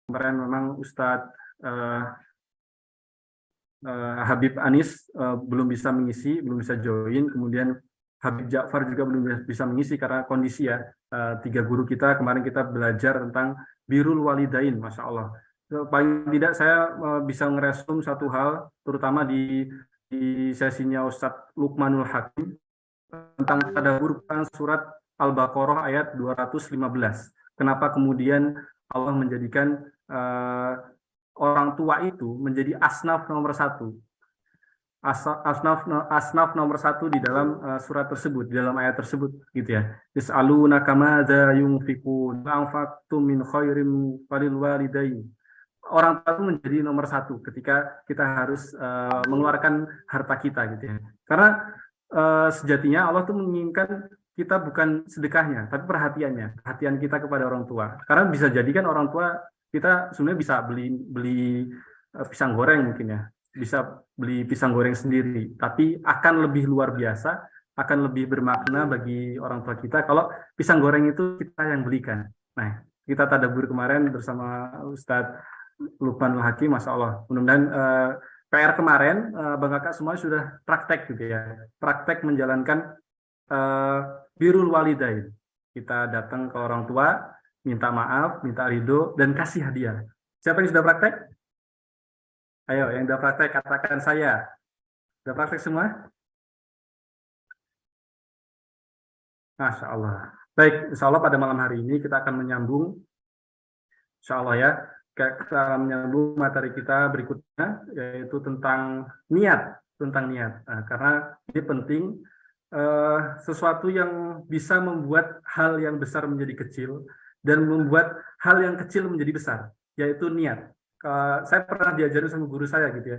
Kemarin memang Ustadz Habib Anis belum bisa mengisi, belum bisa join. Kemudian Habib Ja'far juga belum bisa mengisi karena kondisi ya. Tiga guru kita kemarin kita belajar tentang birrul walidain, Masya Allah. Paling tidak saya bisa ngeresum satu hal, terutama di sesinya Ustadz Luqmanul Hakim tentang tadabbur surat Al-Baqarah ayat 215. Kenapa kemudian Allah menjadikan orang tua itu menjadi asnaf nomor satu. Asnaf nomor satu di dalam surat tersebut, di dalam ayat tersebut, gitu ya. Yas'alunaka madza yunfiqun anfaqtum min khairin falil walidain. Orang tua itu menjadi nomor satu ketika kita harus mengeluarkan harta kita, gitu ya. Karena sejatinya Allah tuh menginginkan kita bukan sedekahnya, tapi perhatian kita kepada orang tua. Karena bisa jadi kan orang tua kita sebenarnya bisa beli pisang goreng mungkin ya, bisa beli pisang goreng sendiri, tapi akan lebih luar biasa, akan lebih bermakna bagi orang tua kita kalau pisang goreng itu kita yang belikan. Nah, kita tadabbur kemarin bersama Ustadz Luqmanul Hakim, Masya Allah. Mudah-mudahan PR kemarin Bang Kakak semua sudah praktek gitu ya, praktek menjalankan birrul walidain. Kita datang ke orang tua, minta maaf, minta ridho, dan kasih hadiah. Siapa yang sudah praktek? Ayo, yang sudah praktek katakan saya. Sudah praktek semua? Masya Allah. Baik, insya Allah pada malam hari ini kita akan menyambung, insya Allah ya, kita akan menyambung materi kita berikutnya, yaitu tentang niat. Nah, karena ini penting, sesuatu yang bisa membuat hal yang besar menjadi kecil, dan membuat hal yang kecil menjadi besar, yaitu niat. Saya pernah diajarin sama guru saya gitu ya,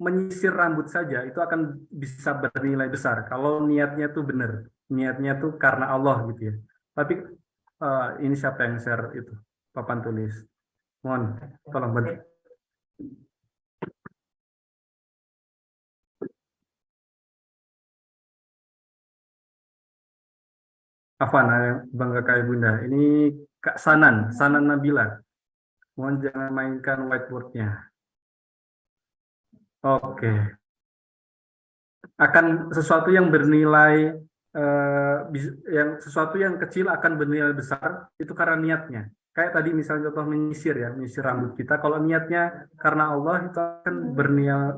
menyisir rambut saja itu akan bisa bernilai besar kalau niatnya tuh benar, niatnya tuh karena Allah gitu ya. Tapi ini siapa yang share itu papan tulis? Mohon tolong bantu. Afan, Bang Kakak Bunda. Ini Kak Sanan Nabila. Mohon jangan mainkan whiteboard-nya. Oke. Akan sesuatu yang bernilai, sesuatu yang kecil akan bernilai besar itu karena niatnya. Kayak tadi misalnya contoh menyisir ya, menyisir rambut kita. Kalau niatnya karena Allah itu akan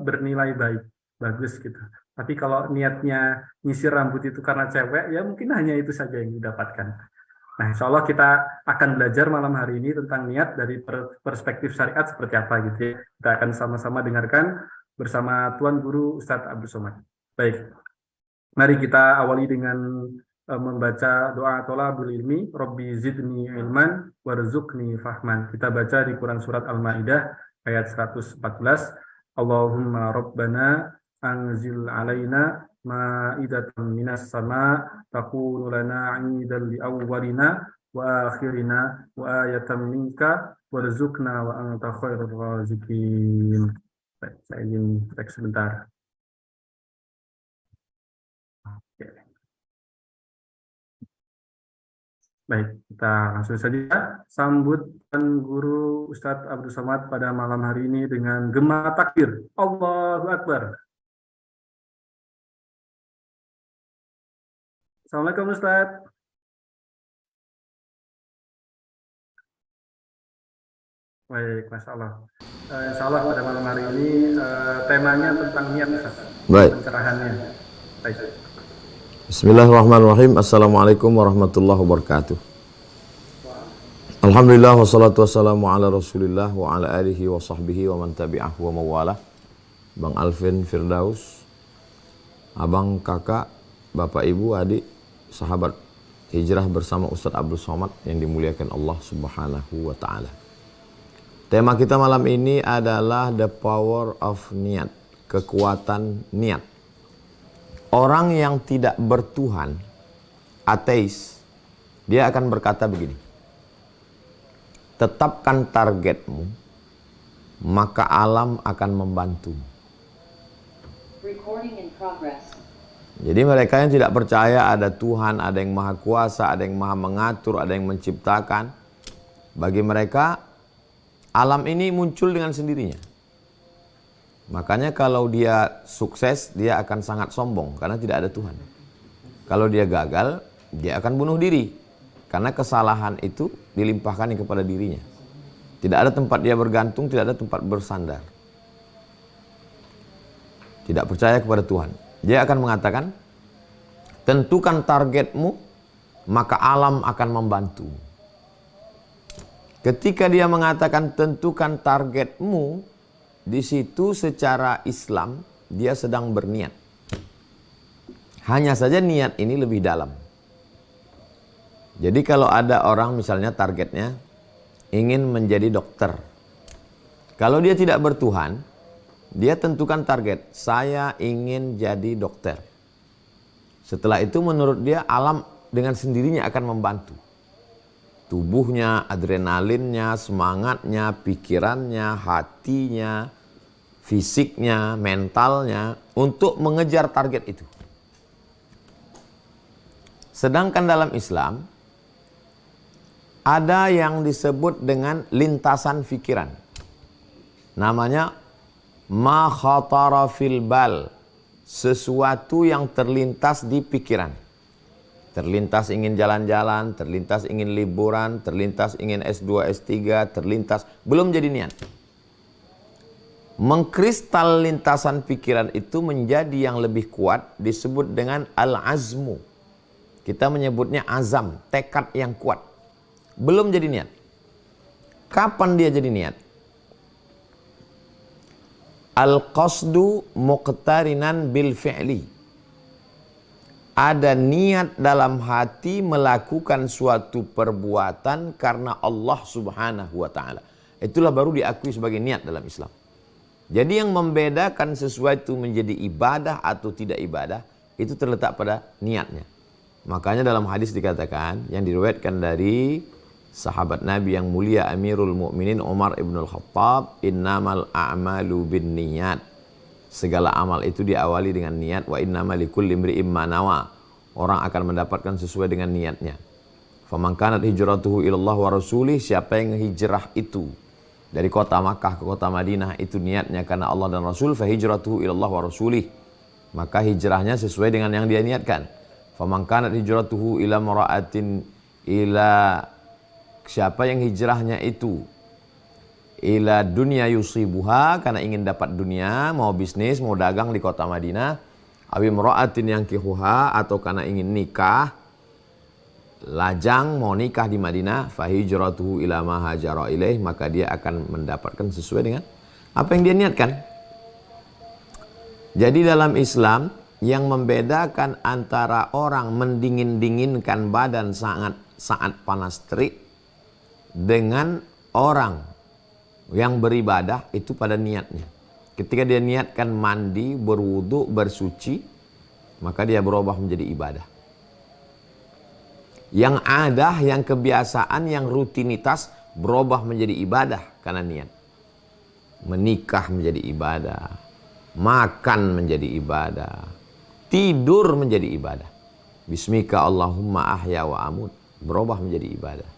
bernilai baik, bagus gitu. Tapi kalau niatnya nyisir rambut itu karena cewek, ya mungkin hanya itu saja yang didapatkan. Nah, insya Allah kita akan belajar malam hari ini tentang niat dari perspektif syariat seperti apa gitu ya. Kita akan sama-sama dengarkan bersama Tuan Guru Ustadz Abdul Somad. Baik, mari kita awali dengan membaca doa tolabul ilmi, Rabbi zidni ilman, warzuqni fahman. Kita baca di Quran Surat Al-Ma'idah ayat 114. Allahumma Rabbana anzil alaina ma'idatan minas sama takunu lana 'idan li awwalina wa akhirina wa ayatan minka warzuqna wa anta khairur raziqin. Baik, saya ingin cek sebentar. Baik, kita langsung saja sambut Guru Ustadz Abdul Somad pada malam hari ini dengan gema takbir. Allahu Akbar. Assalamualaikum Ustadz. Baik, Masya Allah. Insya Allah pada malam hari ini temanya tentang niat, Ustaz. Baik. Pencerahannya. Baik. Bismillahirrahmanirrahim. Assalamualaikum warahmatullahi wabarakatuh. Alhamdulillah wassalatu wassalamu ala rasulillah wa ala alihi wa sahbihi wa man tabi'ahu wa mawalah. Bang Alvin Firdaus, abang, kakak, bapak, ibu, adik, sahabat hijrah bersama Ustadz Abdul Somad yang dimuliakan Allah subhanahu wa ta'ala. Tema kita malam ini adalah the power of niat, kekuatan niat. Orang yang tidak bertuhan, ateis, dia akan berkata begini, tetapkan targetmu, maka alam akan membantu. Jadi mereka yang tidak percaya ada Tuhan, ada yang maha kuasa, ada yang maha mengatur, ada yang menciptakan, bagi mereka Alam ini muncul dengan sendirinya. Makanya kalau dia sukses, dia akan sangat sombong karena tidak ada Tuhan. Kalau dia gagal, dia akan bunuh diri. Karena kesalahan itu dilimpahkan kepada dirinya. Tidak ada tempat dia bergantung, tidak ada tempat bersandar. Tidak percaya kepada Tuhan. Dia akan mengatakan, tentukan targetmu, maka alam akan membantu. Ketika dia mengatakan tentukan targetmu, di situ secara Islam dia sedang berniat. Hanya saja niat ini lebih dalam. Jadi kalau ada orang misalnya targetnya ingin menjadi dokter. Kalau dia tidak bertuhan, dia tentukan target, saya ingin jadi dokter. Setelah itu menurut dia alam dengan sendirinya akan membantu. Tubuhnya, adrenalinnya, semangatnya, pikirannya, hatinya, fisiknya, mentalnya untuk mengejar target itu. Sedangkan dalam Islam ada yang disebut dengan lintasan pikiran. Namanya ma khatara fil bal, sesuatu yang terlintas di pikiran. Terlintas ingin jalan-jalan, terlintas ingin liburan, terlintas ingin S2, S3, terlintas, belum jadi niat. Mengkristal lintasan pikiran itu menjadi yang lebih kuat, disebut dengan al-azmu. Kita menyebutnya azam, tekad yang kuat. Belum jadi niat. Kapan dia jadi niat? Al-qasdu muqtarinan bil fi'li. Ada niat dalam hati melakukan suatu perbuatan karena Allah Subhanahu wa ta'ala. Itulah baru diakui sebagai niat dalam Islam. Jadi yang membedakan sesuatu menjadi ibadah atau tidak ibadah, itu terletak pada niatnya. Makanya dalam hadis dikatakan, yang diriwayatkan dari sahabat Nabi yang mulia Amirul Mukminin Umar ibn al-Khattab, innamal a'malu bin niyat. Segala amal itu diawali dengan niat. Wa innama likulli imri'in ma nawa. Orang akan mendapatkan sesuai dengan niatnya. Faman kanat hijratuhu ilallah wa rasulih, siapa yang hijrah itu dari kota Makkah ke kota Madinah itu niatnya karena Allah dan Rasul, fa hijratuhu ilallah wa rasulih, maka hijrahnya sesuai dengan yang dia niatkan. Faman kanat hijratuhu ila mara'atin, ila, siapa yang hijrahnya itu ila dunya yusibuha, karena ingin dapat dunia, mau bisnis, mau dagang di kota Madinah, awi mra'atin yang kihuha, atau karena ingin nikah, lajang mau nikah di Madinah, fa hijratuhu ila ma hajara ilaih, maka dia akan mendapatkan sesuai dengan apa yang dia niatkan. Jadi dalam Islam yang membedakan antara orang mendingin-dinginkan badan saat panas terik dengan orang yang beribadah itu pada niatnya. Ketika dia niatkan mandi, berwudu, bersuci, maka dia berubah menjadi ibadah. Yang ada, yang kebiasaan, yang rutinitas berubah menjadi ibadah karena niat. Menikah menjadi ibadah, makan menjadi ibadah, tidur menjadi ibadah. Bismika Allahumma ahya wa amut, berubah menjadi ibadah.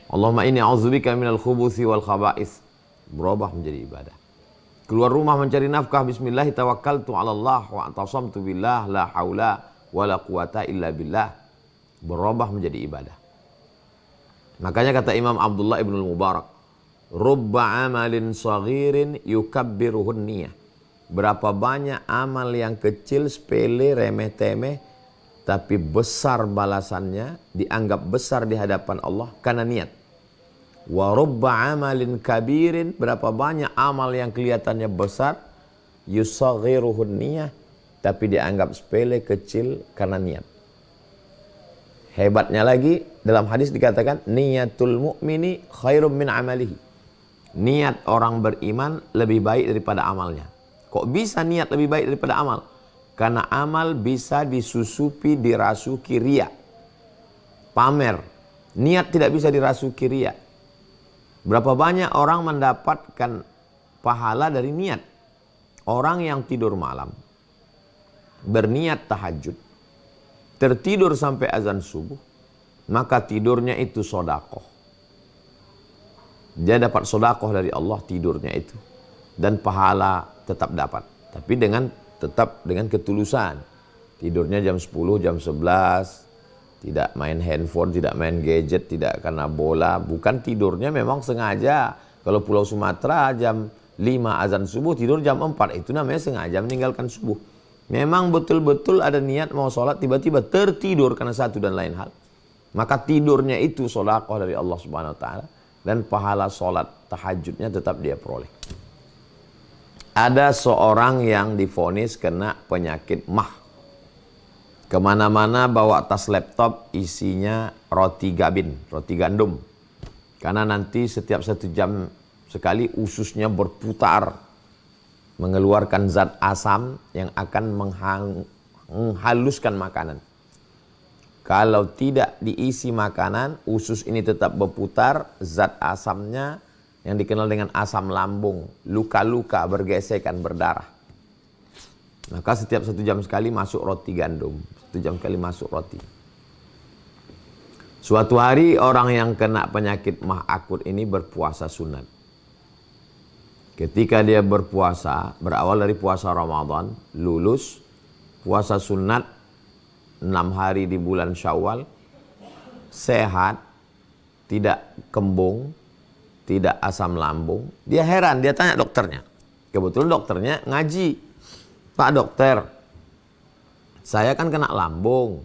Allahumma inni a'udzubika minal khubuthi wal khaba'ith, berubah menjadi ibadah. Keluar rumah mencari nafkah, bismillah tawakkaltu 'ala Allah wa atasamtu billah la haula wala quwata illa billah, berubah menjadi ibadah. Makanya kata Imam Abdullah ibn Mubarak, rubba amalin saghirin yukabbiruhun niyah. Berapa banyak amal yang kecil, sepele, remeh-temeh, tapi besar balasannya, dianggap besar di hadapan Allah karena niat. Wa rubba amalin kabirin, berapa banyak amal yang kelihatannya besar, yusaghiruhun niyah, tapi dianggap sepele, kecil karena niat. Hebatnya lagi, dalam hadis dikatakan niyatul mu'mini khairum min amalihi. Niat orang beriman lebih baik daripada amalnya. Kok bisa niat lebih baik daripada amal? Karena amal bisa disusupi, dirasuki riya, pamer. Niat tidak bisa dirasuki riya. Berapa banyak orang mendapatkan pahala dari niat? Orang yang tidur malam, berniat tahajud, tertidur sampai azan subuh, maka tidurnya itu sodakoh. Dia dapat sedekah dari Allah tidurnya itu. Dan pahala tetap dapat. Tapi tetap dengan ketulusan. Tidurnya jam 10, jam 11. Tidak main handphone, tidak main gadget, tidak karena bola. Bukan tidurnya memang sengaja. Kalau Pulau Sumatera jam 5 azan subuh, tidur jam 4. Itu namanya sengaja meninggalkan subuh. Memang betul-betul ada niat mau sholat, tiba-tiba tertidur karena satu dan lain hal. Maka tidurnya itu sedekah dari Allah Subhanahu Wa Taala. Dan pahala sholat tahajudnya tetap dia peroleh. Ada seorang yang divonis kena penyakit mah. Kemana-mana bawa tas laptop isinya roti gabin, roti gandum. Karena nanti setiap 1 jam sekali ususnya berputar. Mengeluarkan zat asam yang akan menghaluskan makanan. Kalau tidak diisi makanan, usus ini tetap berputar, zat asamnya yang dikenal dengan asam lambung, luka-luka, bergesekan, berdarah. Maka setiap 1 jam sekali masuk roti gandum. 1 jam sekali masuk roti. Suatu hari orang yang kena penyakit mah akut ini berpuasa sunat. Ketika dia berpuasa, berawal dari puasa Ramadan, lulus, puasa sunat 6 hari di bulan Syawal, sehat, tidak kembung, tidak asam lambung. Dia heran, dia tanya dokternya. Kebetulan dokternya ngaji. Pak dokter, saya kan kena lambung.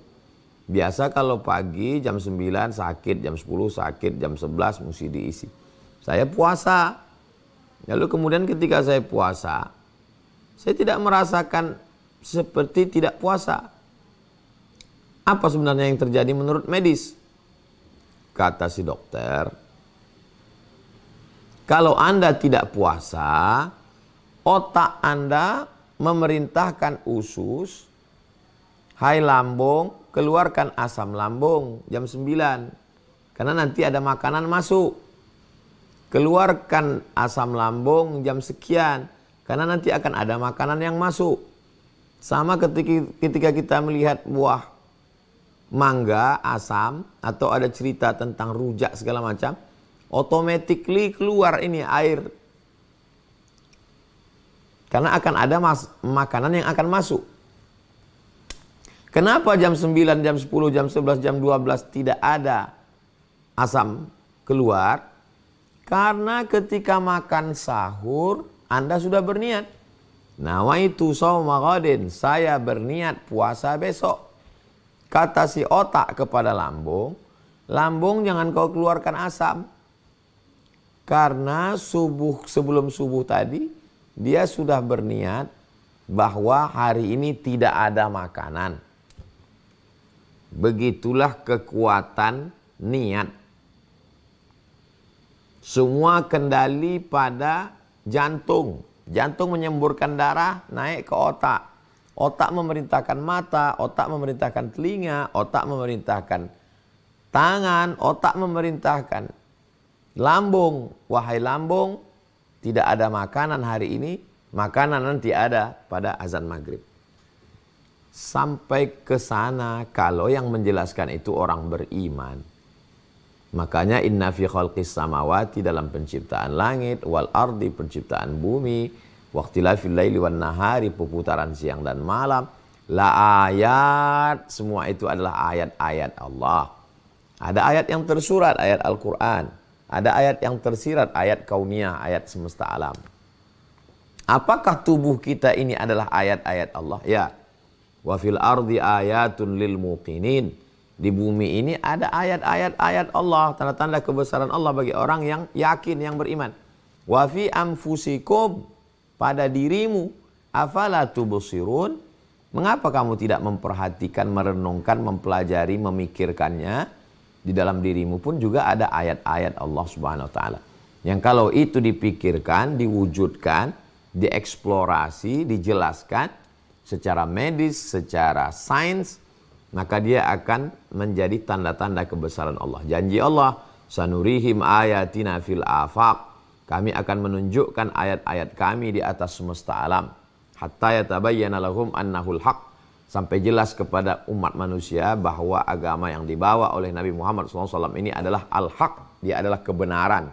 Biasa kalau pagi jam 9 sakit, jam 10 sakit, jam 11 mesti diisi. Saya puasa. Lalu kemudian ketika saya puasa, saya tidak merasakan seperti tidak puasa. Apa sebenarnya yang terjadi menurut medis? Kata si dokter, kalau Anda tidak puasa, otak Anda memerintahkan usus, hai lambung, keluarkan asam lambung jam 9. Karena nanti ada makanan masuk. Keluarkan asam lambung jam sekian. Karena nanti akan ada makanan yang masuk. Sama ketika kita melihat buah mangga asam atau ada cerita tentang rujak segala macam, automatically keluar ini air. Karena akan ada makanan yang akan masuk. Kenapa jam 9, jam 10, jam 11, jam 12 tidak ada asam keluar? Karena ketika makan sahur, Anda sudah berniat. Nawaitu shauma ghadin, saya berniat puasa besok. Kata si otak kepada lambung, lambung jangan kau keluarkan asam. Karena sebelum subuh tadi, dia sudah berniat bahwa hari ini tidak ada makanan. Begitulah kekuatan niat. Semua kendali pada jantung. Jantung menyemburkan darah naik ke otak. Otak memerintahkan mata, otak memerintahkan telinga, otak memerintahkan tangan, otak memerintahkan lambung. Wahai lambung, tidak ada makanan hari ini, makanan nanti ada pada azan maghrib. Sampai ke sana kalau yang menjelaskan itu orang beriman. Makanya inna fi khalqis samawati, dalam penciptaan langit, wal ardi, penciptaan bumi, waqtilafil laili wan nahari, perputaran siang dan malam, la ayat, semua itu adalah ayat-ayat Allah. Ada ayat yang tersurat, ayat Al-Quran. Ada ayat yang tersirat, ayat kauniyah, ayat semesta alam. Apakah tubuh kita ini adalah ayat-ayat Allah? Ya. Wa fil ardi ayatun lil muqinin. Di bumi ini ada ayat-ayat Allah, tanda-tanda kebesaran Allah bagi orang yang yakin, yang beriman. Wa fi anfusikum, pada dirimu, afala tubsirun, mengapa kamu tidak memperhatikan, merenungkan, mempelajari, memikirkannya? Di dalam dirimu pun juga ada ayat-ayat Allah Subhanahu wa taala. Yang kalau itu dipikirkan, diwujudkan, dieksplorasi, dijelaskan secara medis, secara sains, maka dia akan menjadi tanda-tanda kebesaran Allah. Janji Allah, sanurihim ayatina fil afaq, kami akan menunjukkan ayat-ayat kami di atas semesta alam, hatta yatabayyana lahum annahul haq, sampai jelas kepada umat manusia bahwa agama yang dibawa oleh Nabi Muhammad SAW ini adalah al-haq, dia adalah kebenaran.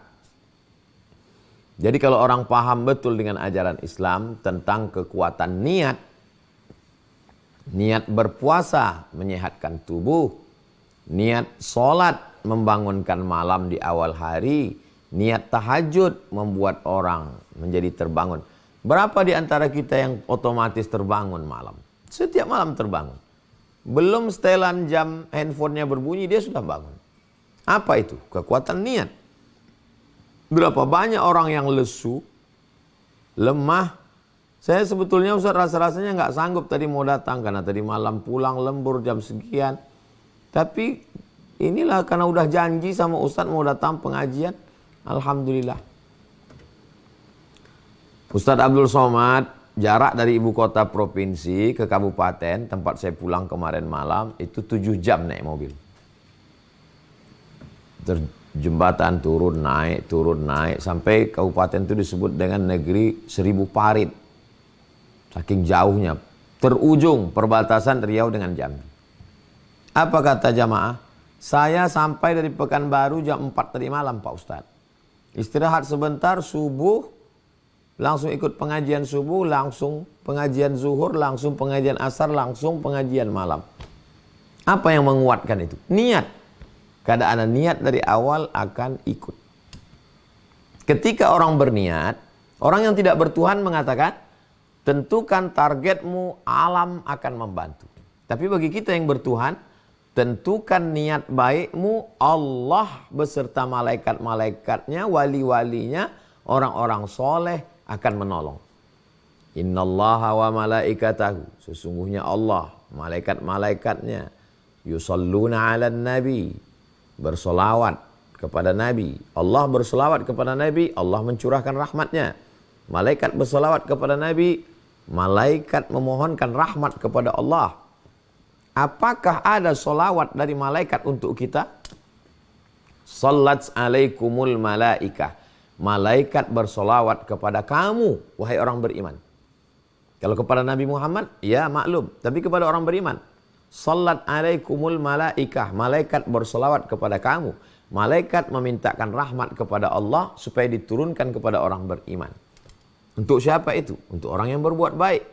Jadi kalau orang paham betul dengan ajaran Islam tentang kekuatan niat, niat berpuasa menyehatkan tubuh, niat sholat membangunkan malam di awal hari, niat tahajud membuat orang menjadi terbangun. Berapa di antara kita yang otomatis terbangun malam? Setiap malam terbangun. Belum setelan jam handphonenya berbunyi, dia sudah bangun. Apa itu? Kekuatan niat. Berapa banyak orang yang lesu, lemah. Saya sebetulnya Ustaz rasa-rasanya nggak sanggup tadi mau datang karena tadi malam pulang lembur jam sekian. Tapi inilah karena udah janji sama Ustaz mau datang pengajian. Alhamdulillah. Ustaz Abdul Somad, jarak dari ibu kota provinsi ke kabupaten tempat saya pulang kemarin malam itu 7 jam naik mobil. Jembatan turun naik sampai kabupaten itu disebut dengan negeri 1000 parit. Saking jauhnya, terujung perbatasan Riau dengan Jambi. Apa kata jamaah? Saya sampai dari Pekanbaru jam 4 tadi malam Pak Ustadz. Istirahat sebentar, subuh, langsung ikut pengajian subuh, langsung pengajian zuhur, langsung pengajian asar, langsung pengajian malam. Apa yang menguatkan itu? Niat. Kada ada niat dari awal akan ikut. Ketika orang berniat, orang yang tidak bertuhan mengatakan, tentukan targetmu, alam akan membantu. Tapi bagi kita yang bertuhan, tentukan niat baikmu, Allah beserta malaikat-malaikatnya, wali-walinya, orang-orang soleh akan menolong. Innallaha wa malaikatahu, sesungguhnya Allah, malaikat-malaikatnya, yusalluna ala nabi, bersolawat kepada Nabi. Allah bersolawat kepada Nabi, Allah mencurahkan rahmatnya. Malaikat bersolawat kepada Nabi, malaikat memohonkan rahmat kepada Allah. Apakah ada solawat dari malaikat untuk kita? Sallat alaikumul malaikah. Malaikat bersolawat kepada kamu, wahai orang beriman. Kalau kepada Nabi Muhammad, ya maklum. Tapi kepada orang beriman, Sallat alaikumul malaikah. Malaikat bersolawat kepada kamu. Malaikat memintakan rahmat kepada Allah supaya diturunkan kepada orang beriman. Untuk siapa itu? Untuk orang yang berbuat baik.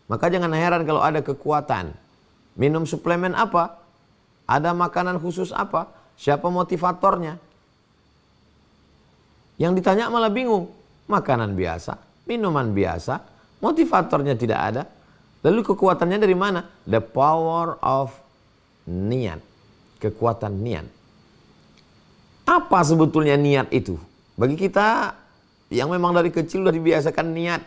Maka jangan heran kalau ada kekuatan. Minum suplemen apa? Ada makanan khusus apa? Siapa motivatornya? Yang ditanya malah bingung. Makanan biasa, minuman biasa, motivatornya tidak ada. Lalu kekuatannya dari mana? The power of niat. Kekuatan niat. Apa sebetulnya niat itu? Bagi kita yang memang dari kecil sudah dibiasakan niat.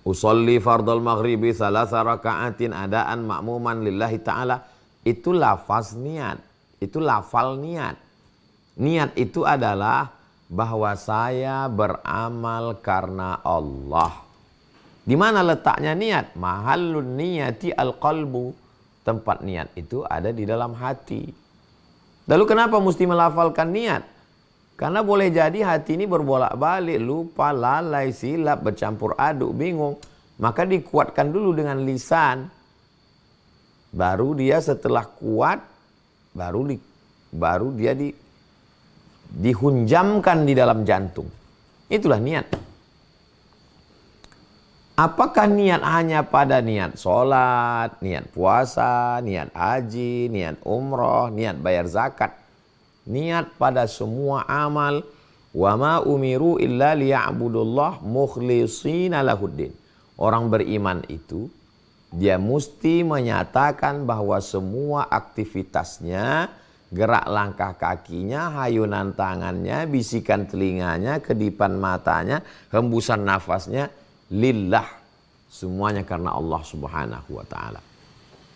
Usolli fardal maghribi salasa raka'atin adaan ma'muman lillahi ta'ala. Itu lafaz niat. Itu lafal niat. Niat itu adalah bahwa saya beramal karena Allah. Di mana letaknya niat? Mahallun niyati al-qalbu. Tempat niat itu ada di dalam hati. Lalu kenapa mesti melafalkan niat? Karena boleh jadi hati ini berbolak-balik, lupa, lalai, silap, bercampur aduk, bingung. Maka dikuatkan dulu dengan lisan. Baru dia setelah kuat, baru dia dihunjamkan di dalam jantung. Itulah niat. Apakah niat hanya pada niat sholat, niat puasa, niat haji, niat umroh, niat bayar zakat? Niat pada semua amal. Wa ma umiru illa liya'budullah mukhlishina lahuddin. Orang beriman itu, dia mesti menyatakan bahwa semua aktivitasnya, gerak langkah kakinya, hayunan tangannya, bisikan telinganya, kedipan matanya, hembusan nafasnya, lillah, semuanya karena Allah Subhanahu wa ta'ala.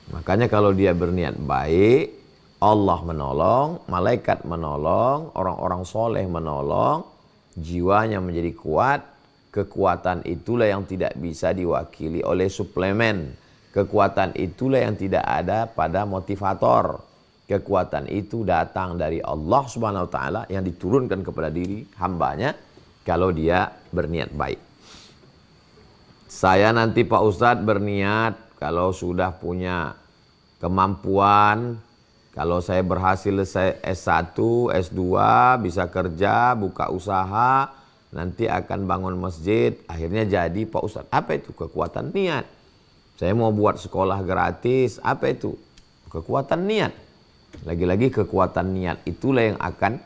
Makanya kalau dia berniat baik, Allah menolong, malaikat menolong, orang-orang soleh menolong, jiwanya menjadi kuat. Kekuatan itulah yang tidak bisa diwakili oleh suplemen. Kekuatan itulah yang tidak ada pada motivator. Kekuatan itu datang dari Allah Subhanahu wa ta'ala yang diturunkan kepada diri hambanya kalau dia berniat baik. Saya nanti Pak Ustadz berniat kalau sudah punya kemampuan, kalau saya berhasil S1, S2, bisa kerja, buka usaha, nanti akan bangun masjid, akhirnya jadi Pak Ustadz. Apa itu? Kekuatan niat. Saya mau buat sekolah gratis, apa itu? Kekuatan niat. Lagi-lagi kekuatan niat itulah yang akan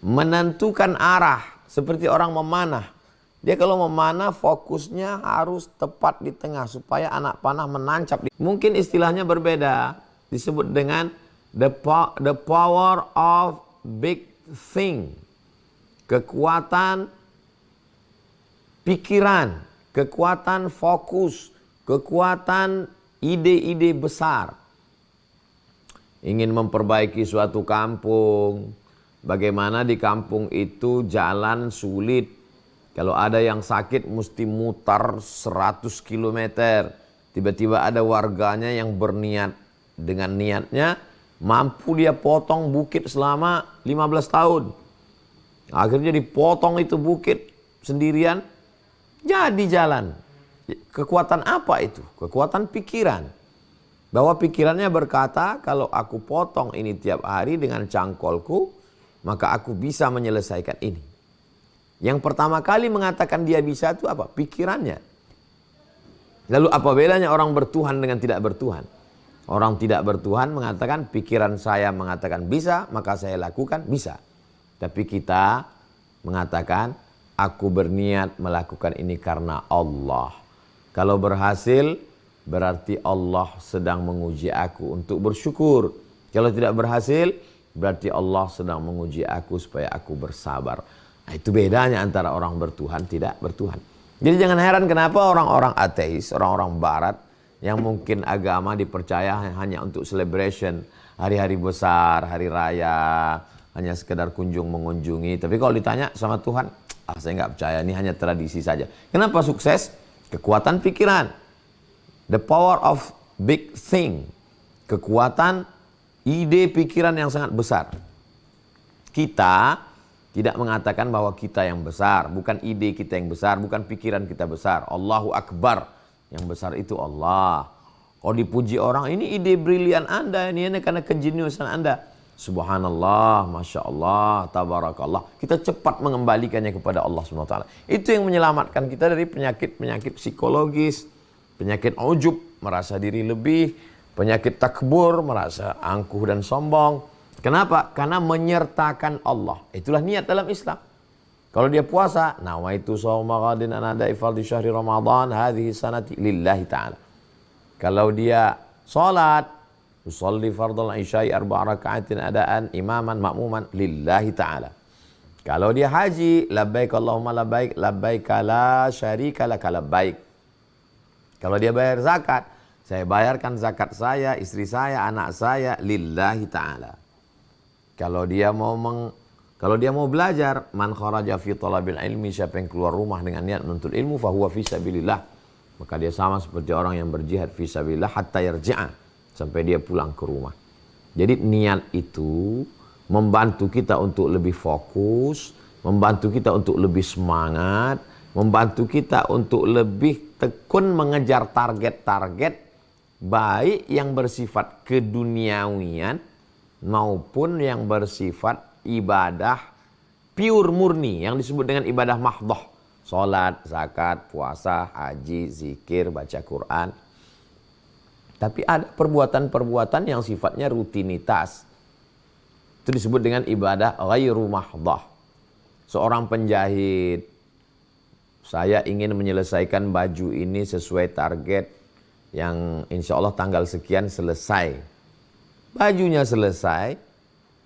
menentukan arah. Seperti orang memanah. Dia kalau memanah fokusnya harus tepat di tengah supaya anak panah menancap. Mungkin istilahnya berbeda. Disebut dengan the power of big thing. Kekuatan pikiran, kekuatan fokus, kekuatan ide-ide besar. Ingin memperbaiki suatu kampung, bagaimana di kampung itu jalan sulit. Kalau ada yang sakit mesti mutar 100 km. Tiba-tiba ada warganya yang berniat. Dengan niatnya mampu dia potong bukit selama 15 tahun. Akhirnya dipotong itu bukit sendirian. Jadi jalan. Kekuatan apa itu? Kekuatan pikiran. Bahwa pikirannya berkata, kalau aku potong ini tiap hari dengan cangkolku, maka aku bisa menyelesaikan ini. Yang pertama kali mengatakan dia bisa itu apa? Pikirannya. Lalu apa bedanya orang bertuhan dengan tidak bertuhan? Orang tidak bertuhan mengatakan pikiran saya mengatakan bisa, maka saya lakukan bisa. Tapi kita mengatakan aku berniat melakukan ini karena Allah. Kalau berhasil berarti Allah sedang menguji aku untuk bersyukur. Kalau tidak berhasil berarti Allah sedang menguji aku supaya aku bersabar. Nah, itu bedanya antara orang bertuhan tidak bertuhan. Jadi jangan heran kenapa orang-orang ateis, orang-orang barat yang mungkin agama dipercaya hanya untuk celebration, hari-hari besar, hari raya, hanya sekedar kunjung mengunjungi. Tapi kalau ditanya sama Tuhan, saya nggak percaya, ini hanya tradisi saja. Kenapa sukses? Kekuatan pikiran. The power of big thing. Kekuatan ide pikiran yang sangat besar. Kita tidak mengatakan bahwa kita yang besar, bukan ide kita yang besar, bukan pikiran kita besar. Allahu Akbar, yang besar itu Allah. Kalau dipuji orang, ini ide brilian Anda, ini karena kejeniusan Anda. Subhanallah, Masya Allah, Tabarakallah. Kita cepat mengembalikannya kepada Allah SWT. Itu yang menyelamatkan kita dari penyakit-penyakit psikologis, penyakit ujub, merasa diri lebih, penyakit takbur, merasa angkuh dan sombong. Kenapa? Karena menyertakan Allah. Itulah niat dalam Islam. Kalau dia puasa, nawaitu shauma ghadin an ada'i fardhi syahri Ramadan hadhihi sanati lillahi ta'ala. Kalau dia salat, usolli fardhal isya'i arba'a raka'atin adaan imaman ma'muman lillahi ta'ala. Kalau dia haji, labbaik Allahumma labbaik, labbaik la syarika laka labbaik. Kalau dia bayar zakat, saya bayarkan zakat saya, istri saya, anak saya lillahi ta'ala. Kalau dia mau belajar, man kharaja fi talabil ilmi, siapa yang keluar rumah dengan niat menuntut ilmu, fahuwa fi sabilillah, maka dia sama seperti orang yang berjihad fi sabilillah hatta yarji'a, sampai dia pulang ke rumah. Jadi niat itu membantu kita untuk lebih fokus, membantu kita untuk lebih semangat, membantu kita untuk lebih tekun mengejar target-target baik yang bersifat keduniawian maupun yang bersifat ibadah pure murni yang disebut dengan ibadah mahdhah. Salat, zakat, puasa, haji, zikir, baca Quran. Tapi ada perbuatan-perbuatan yang sifatnya rutinitas. Itu disebut dengan ibadah ghairu mahdhah. Seorang penjahit, saya ingin menyelesaikan baju ini sesuai target yang insya Allah tanggal sekian selesai. Bajunya selesai,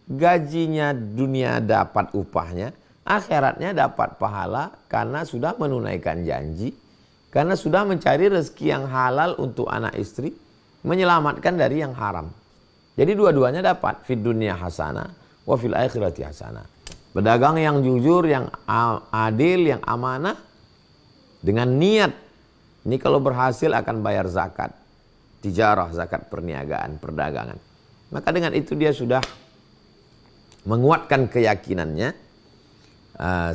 gajinya dunia dapat upahnya, akhiratnya dapat pahala karena sudah menunaikan janji, karena sudah mencari rezeki yang halal untuk anak istri, menyelamatkan dari yang haram. Jadi dua-duanya dapat, fid dunya hasanah wa fil akhirati hasanah. Berdagang yang jujur, yang adil, yang amanah, dengan niat. Ini kalau berhasil akan bayar zakat, tijarah, zakat perniagaan, perdagangan. Maka dengan itu dia sudah menguatkan keyakinannya,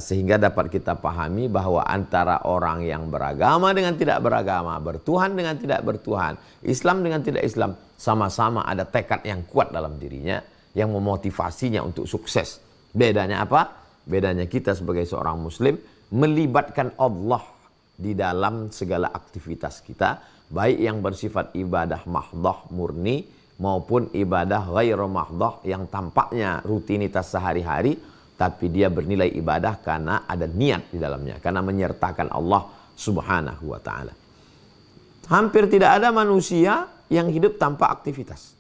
sehingga dapat kita pahami bahwa antara orang yang beragama dengan tidak beragama, bertuhan dengan tidak bertuhan, Islam dengan tidak Islam, sama-sama ada tekad yang kuat dalam dirinya yang memotivasinya untuk sukses. Bedanya apa? Bedanya kita sebagai seorang muslim melibatkan Allah di dalam segala aktivitas kita, baik yang bersifat ibadah mahdoh murni maupun ibadah ghairu mahdoh yang tampaknya rutinitas sehari-hari, tapi dia bernilai ibadah karena ada niat di dalamnya, karena menyertakan Allah Subhanahu wa ta'ala. Hampir tidak ada manusia yang hidup tanpa aktivitas.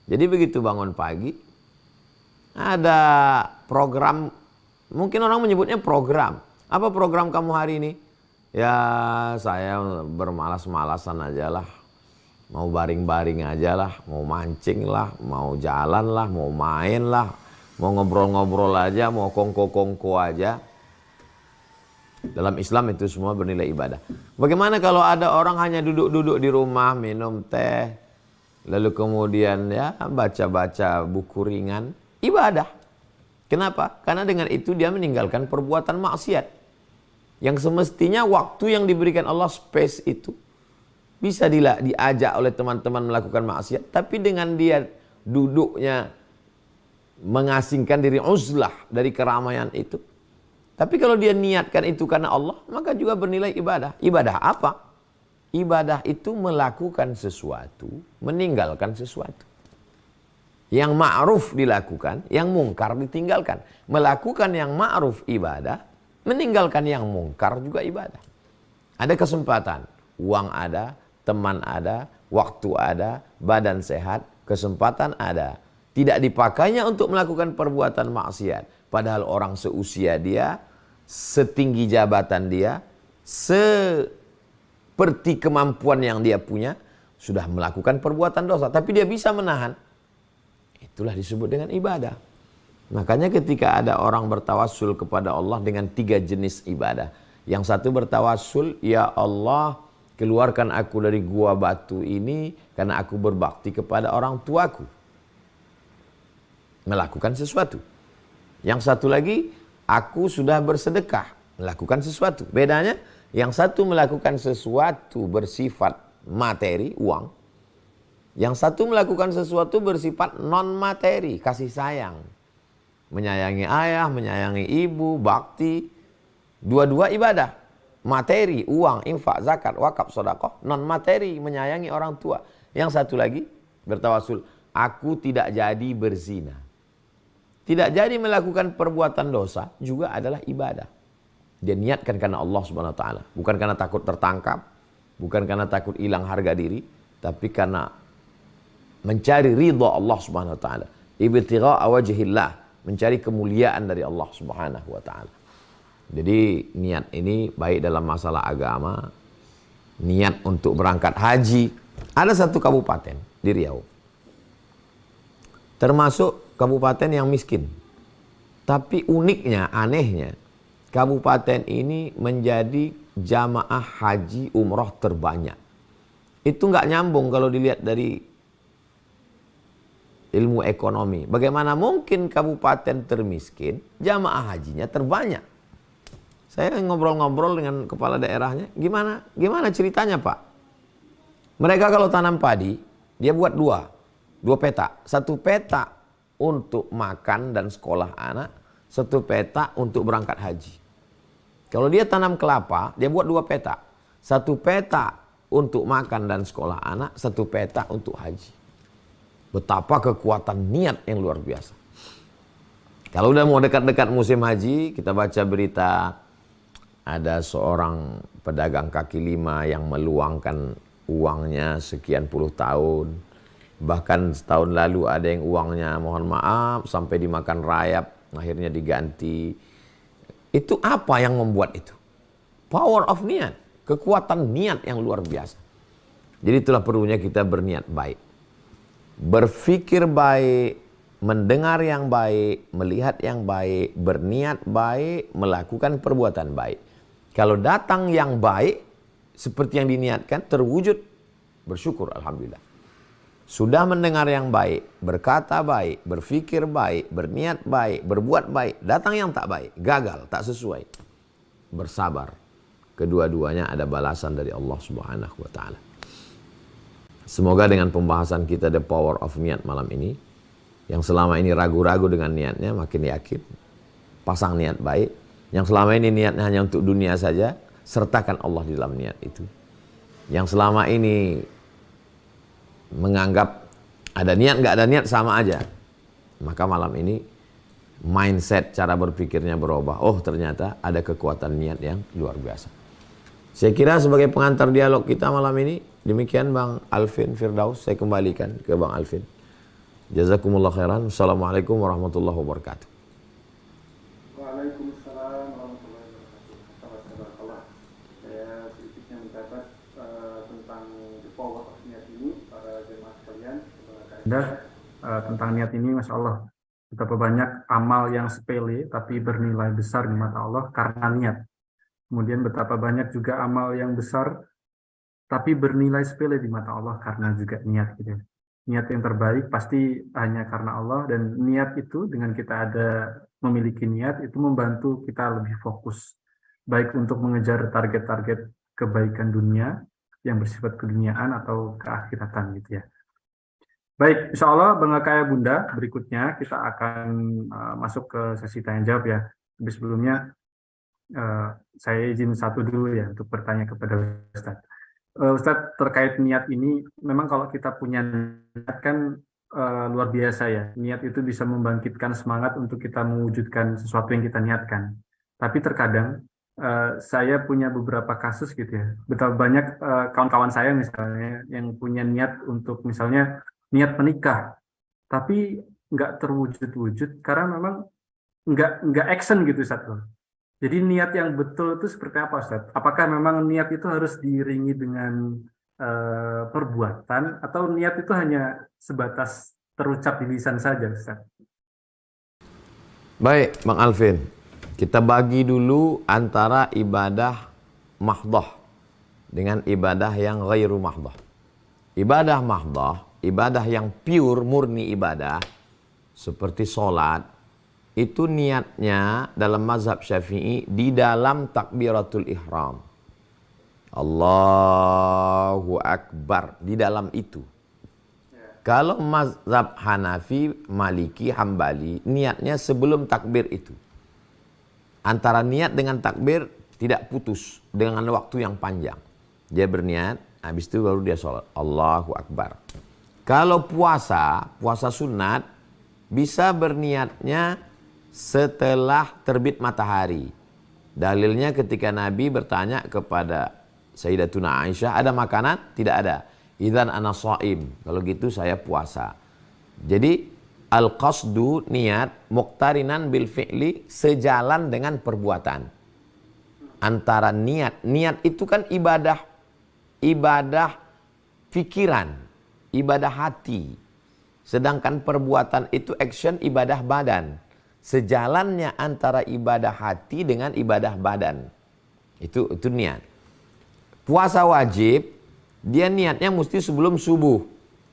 Jadi begitu bangun pagi, ada program, mungkin orang menyebutnya program. Apa program kamu hari ini? Ya saya bermalas-malasan aja lah. Mau baring-baring aja lah, mau mancing lah, mau jalan lah, mau main lah, mau ngobrol-ngobrol aja, mau kongko-kongko aja. Dalam Islam itu semua bernilai ibadah. Bagaimana kalau ada orang hanya duduk-duduk di rumah, minum teh, lalu kemudian ya baca-baca buku ringan, ibadah. Kenapa? Karena dengan itu dia meninggalkan perbuatan maksiat. Yang semestinya waktu yang diberikan Allah, space itu bisa diajak oleh teman-teman melakukan maksiat, tapi dengan dia duduknya mengasingkan diri, uzlah dari keramaian itu. Tapi kalau dia niatkan itu karena Allah, maka juga bernilai ibadah. Ibadah apa? Ibadah itu melakukan sesuatu, meninggalkan sesuatu. Yang ma'ruf dilakukan, yang mungkar ditinggalkan. Melakukan yang ma'ruf ibadah, meninggalkan yang mungkar juga ibadah. Ada kesempatan, uang ada, teman ada, waktu ada, badan sehat, kesempatan ada. Tidak dipakainya untuk melakukan perbuatan maksiat. Padahal orang seusia dia, setinggi jabatan dia, seperti kemampuan yang dia punya, sudah melakukan perbuatan dosa. Tapi dia bisa menahan. Itulah disebut dengan ibadah. Makanya ketika ada orang bertawassul kepada Allah dengan 3 jenis ibadah. Yang satu bertawassul, ya Allah, keluarkan aku dari gua batu ini karena aku berbakti kepada orang tuaku. Melakukan sesuatu. Yang satu lagi, aku sudah bersedekah. Melakukan sesuatu. Bedanya, yang satu melakukan sesuatu bersifat materi, uang. Yang satu melakukan sesuatu bersifat non-materi, kasih sayang. Menyayangi ayah, menyayangi ibu, bakti. Dua-dua ibadah. Materi, uang, infak, zakat, wakaf, sedekah. Non-materi, menyayangi orang tua. Yang satu lagi, bertawassul, aku tidak jadi berzina. Tidak jadi melakukan perbuatan dosa juga adalah ibadah. Dia niatkan karena Allah Subhanahu wa taala, bukan karena takut tertangkap, bukan karena takut hilang harga diri, tapi karena mencari ridha Allah Subhanahu wa taala. Ibtigha'a wajhillah, mencari kemuliaan dari Allah Subhanahu wa taala. Jadi niat ini baik dalam masalah agama, niat untuk berangkat haji. Ada satu kabupaten di Riau, termasuk kabupaten yang miskin. Tapi uniknya, anehnya, kabupaten ini menjadi jamaah haji umroh terbanyak. Itu nggak nyambung kalau dilihat dari ilmu ekonomi. Bagaimana mungkin kabupaten termiskin, jamaah hajinya terbanyak? Saya ngobrol-ngobrol dengan kepala daerahnya, gimana ceritanya Pak? Mereka kalau tanam padi, dia buat dua peta. Satu peta untuk makan dan sekolah anak, satu peta untuk berangkat haji. Kalau dia tanam kelapa, dia buat 2 peta. Satu peta untuk makan dan sekolah anak, satu peta untuk haji. Betapa kekuatan niat yang luar biasa. Kalau udah mau dekat-dekat musim haji, kita baca berita ada seorang pedagang kaki lima yang meluangkan uangnya sekian puluh tahun. Bahkan setahun lalu ada yang uangnya mohon maaf sampai dimakan rayap, akhirnya diganti. Itu apa yang membuat itu? Power of niat, kekuatan niat yang luar biasa. Jadi itulah perlunya kita berniat baik. Berpikir baik, mendengar yang baik, melihat yang baik, berniat baik, melakukan perbuatan baik. Kalau datang yang baik, seperti yang diniatkan, terwujud, bersyukur alhamdulillah. Sudah mendengar yang baik, berkata baik, berpikir baik, berniat baik, berbuat baik, datang yang tak baik, gagal, tak sesuai. Bersabar. Kedua-duanya ada balasan dari Allah Subhanahu wa taala. Semoga dengan pembahasan kita The Power of Niat malam ini, yang selama ini ragu-ragu dengan niatnya makin yakin. pasang niat baik. Yang selama ini niatnya hanya untuk dunia saja, sertakan Allah di dalam niat itu. Yang selama ini menganggap ada niat nggak ada niat sama aja, maka malam ini mindset cara berpikirnya berubah. Oh, ternyata ada kekuatan niat yang luar biasa. Saya kira sebagai pengantar dialog kita malam ini, demikian Bang Alvin Firdaus, saya kembalikan ke Bang Alvin. Jazakumullah khairan. Assalamualaikum warahmatullahi wabarakatuh. Waalaikumsalam warahmatullahi wabarakatuh. Saya sedikitnya mencatat tentang the power of niat ini, para jemaah sekalian. Tentang niat ini, Masya Allah, betapa banyak amal yang sepele tapi bernilai besar di mata Allah karena niat. Kemudian betapa banyak juga amal yang besar tapi bernilai sepele di mata Allah karena juga niat gitu. Niat yang terbaik pasti hanya karena Allah, dan niat itu dengan kita memiliki niat itu membantu kita lebih fokus baik untuk mengejar target-target kebaikan dunia yang bersifat keduniaan atau keakhiratan gitu ya. Baik, insya Allah Bang Akaya Bunda, berikutnya kita akan masuk ke sesi tanya jawab ya. Tapi sebelumnya saya izin satu dulu ya untuk bertanya kepada Ustadz. Ustadz, terkait niat ini, memang kalau kita punya niat kan luar biasa ya. Niat itu bisa membangkitkan semangat untuk kita mewujudkan sesuatu yang kita niatkan. Tapi terkadang saya punya beberapa kasus gitu ya. Betapa banyak kawan-kawan saya misalnya yang punya niat untuk misalnya niat menikah, tapi nggak terwujud-wujud karena memang nggak action gitu Ustadz. Jadi niat yang betul itu seperti apa Ustadz? Apakah memang niat itu harus diiringi dengan perbuatan, atau niat itu hanya sebatas terucap di lisan saja Ustadz? Baik, Bang Alvin. Kita bagi dulu antara ibadah mahdoh dengan ibadah yang ghairu mahdoh. Ibadah mahdoh, ibadah yang pure, murni ibadah, seperti sholat, itu niatnya dalam mazhab Syafi'i di dalam takbiratul ihram. Allahu Akbar, di dalam itu. Kalau mazhab Hanafi, Maliki, Hambali, niatnya sebelum takbir itu. Antara niat dengan takbir tidak putus dengan waktu yang panjang. Dia berniat, habis itu baru dia sholat. Allahu Akbar. Kalau puasa sunat, bisa berniatnya setelah terbit matahari. Dalilnya ketika Nabi bertanya kepada Sayyidatuna Aisyah, ada makanan? Tidak ada. Idzan ana shaim. Kalau gitu saya puasa. Jadi al-qasdu, niat, muqtarinan bil fi'li, sejalan dengan perbuatan. Antara niat itu kan ibadah pikiran, ibadah hati. Sedangkan perbuatan itu action, ibadah badan. Sejalannya antara ibadah hati dengan ibadah badan. Itu niat. Puasa wajib, dia niatnya mesti sebelum subuh.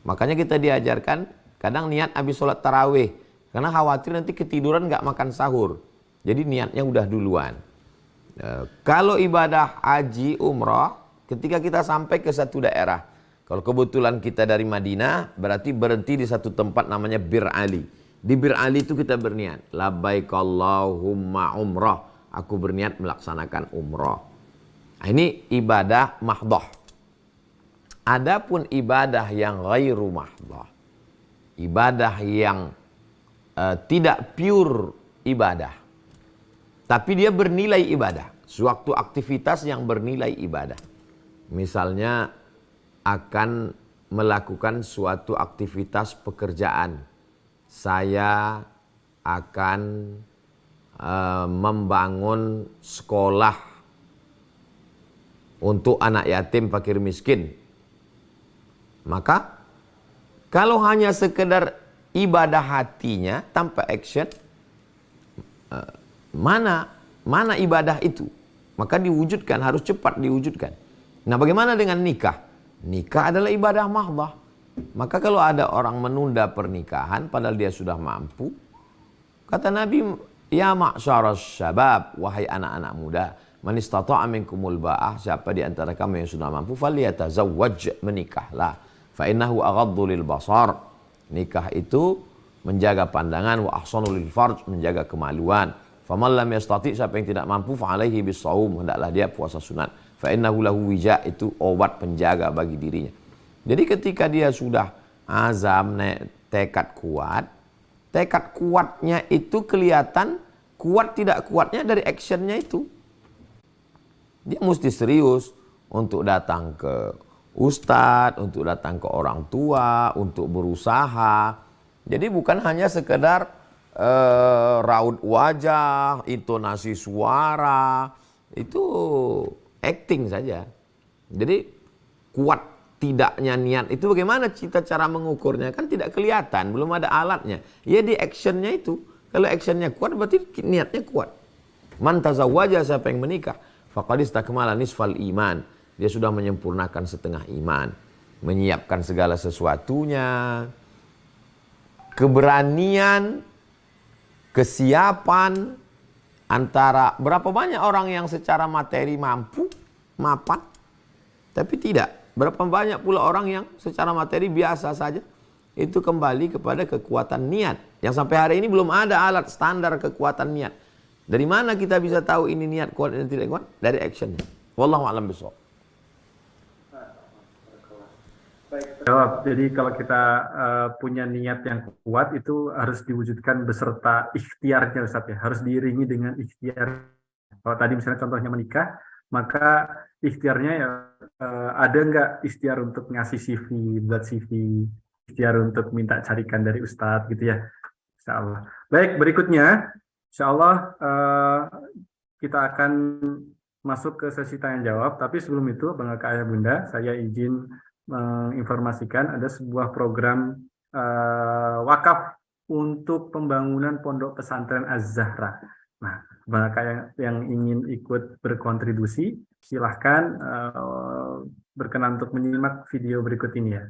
Makanya kita diajarkan kadang niat habis sholat tarawih. Karena khawatir nanti ketiduran nggak makan sahur. Jadi niatnya udah duluan. Kalau ibadah haji, umrah, ketika kita sampai ke satu daerah. Kalau kebetulan kita dari Madinah, berarti berhenti di satu tempat namanya Bir Ali. Di Bir Ali itu kita berniat, labbaik Allahumma umrah, aku berniat melaksanakan umrah. Nah, ini ibadah mahdoh. Adapun ibadah yang ghairu mahdoh, ibadah yang tidak pure ibadah, tapi dia bernilai ibadah, suatu aktivitas yang bernilai ibadah. Misalnya akan melakukan suatu aktivitas pekerjaan. Saya akan membangun sekolah untuk anak yatim fakir miskin. Maka kalau hanya sekedar ibadah hatinya tanpa action, mana ibadah itu? Maka diwujudkan, harus cepat diwujudkan. Nah, bagaimana dengan nikah? Nikah adalah ibadah mahdoh. Maka kalau ada orang menunda pernikahan padahal dia sudah mampu, kata Nabi, ya ma'syaras syabab, wahai anak-anak muda, man istata'a minkumul ba'ah, siapa di antara kamu yang sudah mampu, falyatazawwaj, menikahlah, fa innahu aghaddu lil basar. Nikah itu menjaga pandangan, wa ahsanu lil farj, menjaga kemaluan, Faman lam yastati, siapa yang tidak mampu, fa alaihi bisawm, hendaklah dia puasa sunat. Fa innahu lahu wija, itu obat penjaga bagi dirinya. Jadi ketika dia sudah azam, tekad kuatnya itu kelihatan, kuat tidak kuatnya dari actionnya itu. Dia mesti serius untuk datang ke ustadz, untuk datang ke orang tua, untuk berusaha. Jadi bukan hanya sekedar raut wajah, intonasi suara, itu acting saja. Jadi kuat tidaknya niat itu bagaimana kita cara mengukurnya? Kan tidak kelihatan, belum ada alatnya. Ya di actionnya itu. Kalau actionnya kuat berarti niatnya kuat. Man tazawwaja, siapa yang menikah, faqad istakmala nisfal iman. Dia sudah menyempurnakan setengah iman. Menyiapkan segala sesuatunya. Keberanian, kesiapan, antara berapa banyak orang yang secara materi mampu, mapan, tapi tidak. Berapa banyak pula orang yang secara materi biasa saja. Itu kembali kepada kekuatan niat. Yang sampai hari ini belum ada alat standar kekuatan niat. Dari mana kita bisa tahu ini niat kuat dan tidak kuat? Dari actionnya. Wallahu a'lam bishawab. Jawab. Jadi kalau kita punya niat yang kuat itu harus diwujudkan beserta ikhtiarnya, Ustaz ya. Harus diiringi dengan ikhtiar. Kalau tadi misalnya contohnya menikah, maka ikhtiarnya ya ada nggak ikhtiar untuk ngasih CV, buat CV, ikhtiar untuk minta carikan dari Ustadz gitu ya. Insya Allah. Baik, berikutnya Insya Allah kita akan masuk ke sesi tanya jawab. Tapi sebelum itu, Bang Aka Ayah Bunda, saya izin menginformasikan ada sebuah program wakaf untuk pembangunan Pondok Pesantren Az-Zahra. Nah, Bang Aka yang ingin ikut berkontribusi, silahkan berkenan untuk menyimak video berikut ini ya.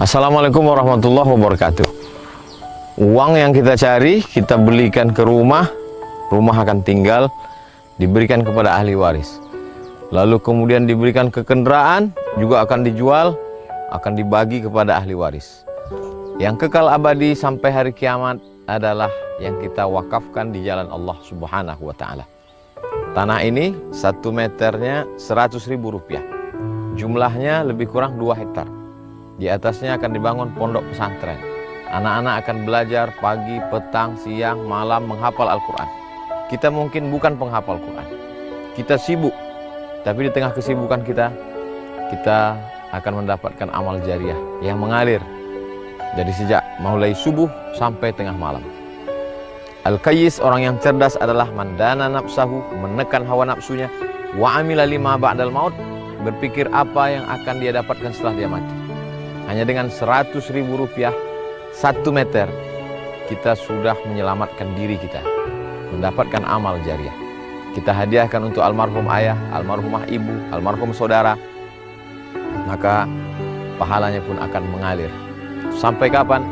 Assalamualaikum warahmatullahi wabarakatuh. Uang yang kita cari, kita belikan ke rumah akan tinggal, diberikan kepada ahli waris. Lalu kemudian diberikan ke kendaraan, juga akan dijual, akan dibagi kepada ahli waris. Yang kekal abadi sampai hari kiamat adalah yang kita wakafkan di jalan Allah Subhanahu wa ta'ala. Tanah ini 1 meternya 100.000 rupiah. Jumlahnya lebih kurang 2 hektar. Di atasnya akan dibangun pondok pesantren. Anak-anak akan belajar pagi, petang, siang, malam menghafal Al-Quran. Kita mungkin bukan penghafal Quran. Kita sibuk. Tapi di tengah kesibukan kita akan mendapatkan amal jariah yang mengalir dari sejak mulai subuh sampai tengah malam. Al-Qayyis, orang yang cerdas, adalah mandana nafsahu, menekan hawa nafsunya, wa amila lima ba'dal maut, berpikir apa yang akan dia dapatkan setelah dia mati. Hanya dengan 100.000 rupiah 1 meter kita sudah menyelamatkan diri kita, mendapatkan amal jariah. Kita hadiahkan untuk almarhum ayah, almarhumah ibu, almarhum saudara, maka pahalanya pun akan mengalir. Sampai kapan?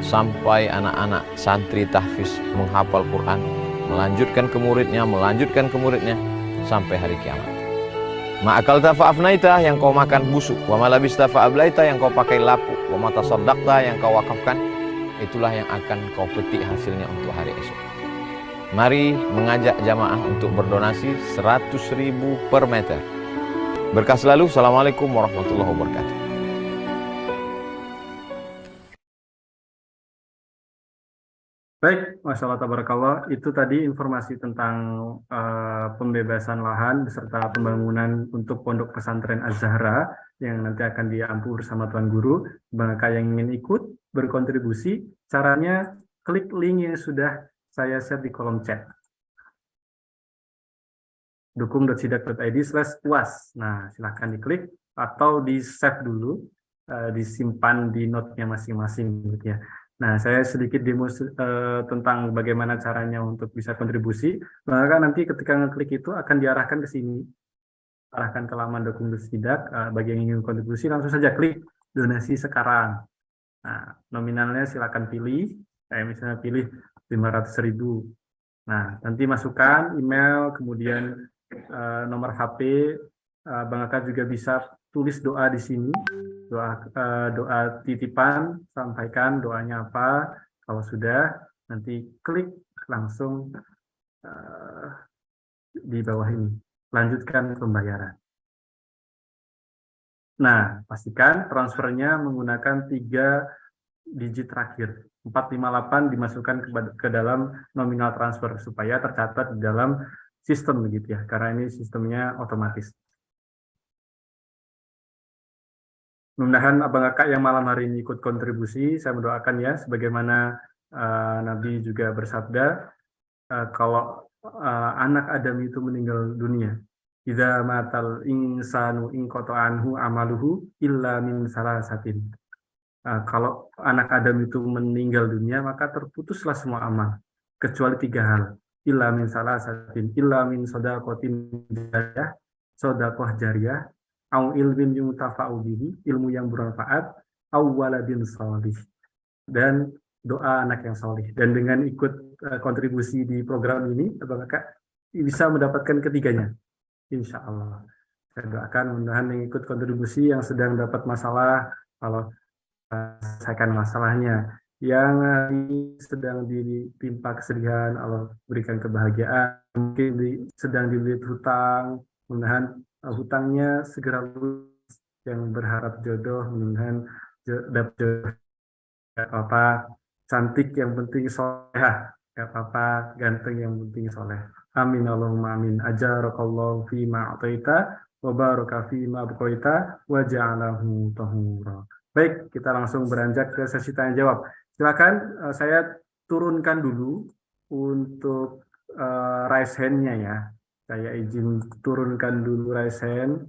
Sampai anak-anak santri tahfiz menghafal Quran, melanjutkan ke muridnya, sampai hari kiamat. Ma'akalta fa'afnaita, yang kau makan busuk. Wa malabista fa'ablaita, yang kau pakai lapuk. Wa matasaddaqta, yang kau wakafkan, itulah yang akan kau petik hasilnya untuk hari esok. Mari mengajak jamaah untuk berdonasi 100.000 per meter. Berkah selalu. Assalamualaikum warahmatullahi wabarakatuh. Baik, Masya Allah, tabarakallah. Itu tadi informasi tentang pembebasan lahan beserta pembangunan untuk Pondok Pesantren Az-Zahra yang nanti akan diampu bersama Tuan Guru. Bangka yang ingin ikut berkontribusi, caranya klik link yang sudah saya share di kolom chat. dukung.sidak.id/uas. Nah, silahkan diklik atau di-save dulu, disimpan di note-nya masing-masing gitu ya. Nah, saya sedikit demo tentang bagaimana caranya untuk bisa kontribusi. Maka nanti ketika ngeklik itu akan diarahkan ke sini. Arahkan ke laman Dukung.Sidak. Bagi yang ingin kontribusi langsung saja klik donasi sekarang. Nah, nominalnya silakan pilih. Saya misalnya pilih 500.000. Nah, nanti masukkan email, kemudian nomor HP. Bang Aka juga bisa tulis doa di sini, doa titipan, sampaikan doanya apa. Kalau sudah, nanti klik langsung di bawah ini, lanjutkan pembayaran. Nah, pastikan transfernya menggunakan 3 digit terakhir. 458 dimasukkan ke dalam nominal transfer supaya tercatat di dalam sistem begitu ya, karena ini sistemnya otomatis. Mudah-mudahan abang kakak yang malam hari ini ikut kontribusi, saya mendoakan ya, sebagaimana Nabi juga bersabda, kalau anak Adam itu meninggal dunia, idza matal insanu inqata anhu amaluhu illa min salasatin. Kalau anak Adam itu meninggal dunia, maka terputuslah semua amal kecuali 3 hal. Illa min salasatin, illa min shadaqatin jariyah, shadaqah jariyah, au ilmin yuntafa'u bihi, ilmu yang bermanfaat, au waladin shalih, dan doa anak yang salih. Dan dengan ikut kontribusi di program ini, Abang Kakak bisa mendapatkan ketiganya, insya Allah. Saya doakan mudah-mudahan yang ikut kontribusi yang sedang dapat masalah, kalau selesaikan masalahnya, yang sedang ditimpa kesedihan, Allah berikan kebahagiaan, mungkin sedang dililit hutang, mudah-mudahan hutangnya segera lulus, yang berharap jodoh, mudah-mudahan dapat jodoh. Gak apa-apa, cantik yang penting soleh, gak apa-apa, ganteng yang penting soleh. Amin Allahumma amin. Ajarakallahu fima a'taita wa baraka fima abqaita wa ja'alahu tahura. Baik, kita langsung beranjak ke sesi tanya jawab. Silakan saya turunkan dulu untuk raise hand-nya ya. Saya izin turunkan dulu raise hand.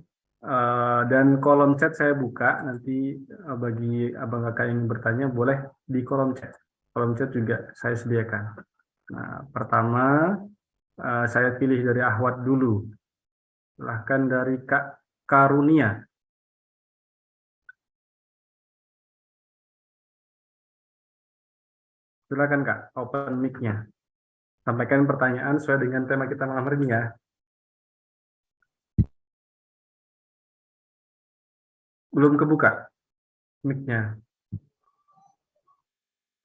Dan kolom chat saya buka, nanti bagi abang kakak yang bertanya boleh di kolom chat. Kolom chat juga saya sediakan. Nah, pertama saya pilih dari Ahwat dulu. Silahkan dari Kak Karunia. Silakan Kak, open mic-nya. Sampaikan pertanyaan sesuai dengan tema kita malam hari ini ya. Belum kebuka mic-nya.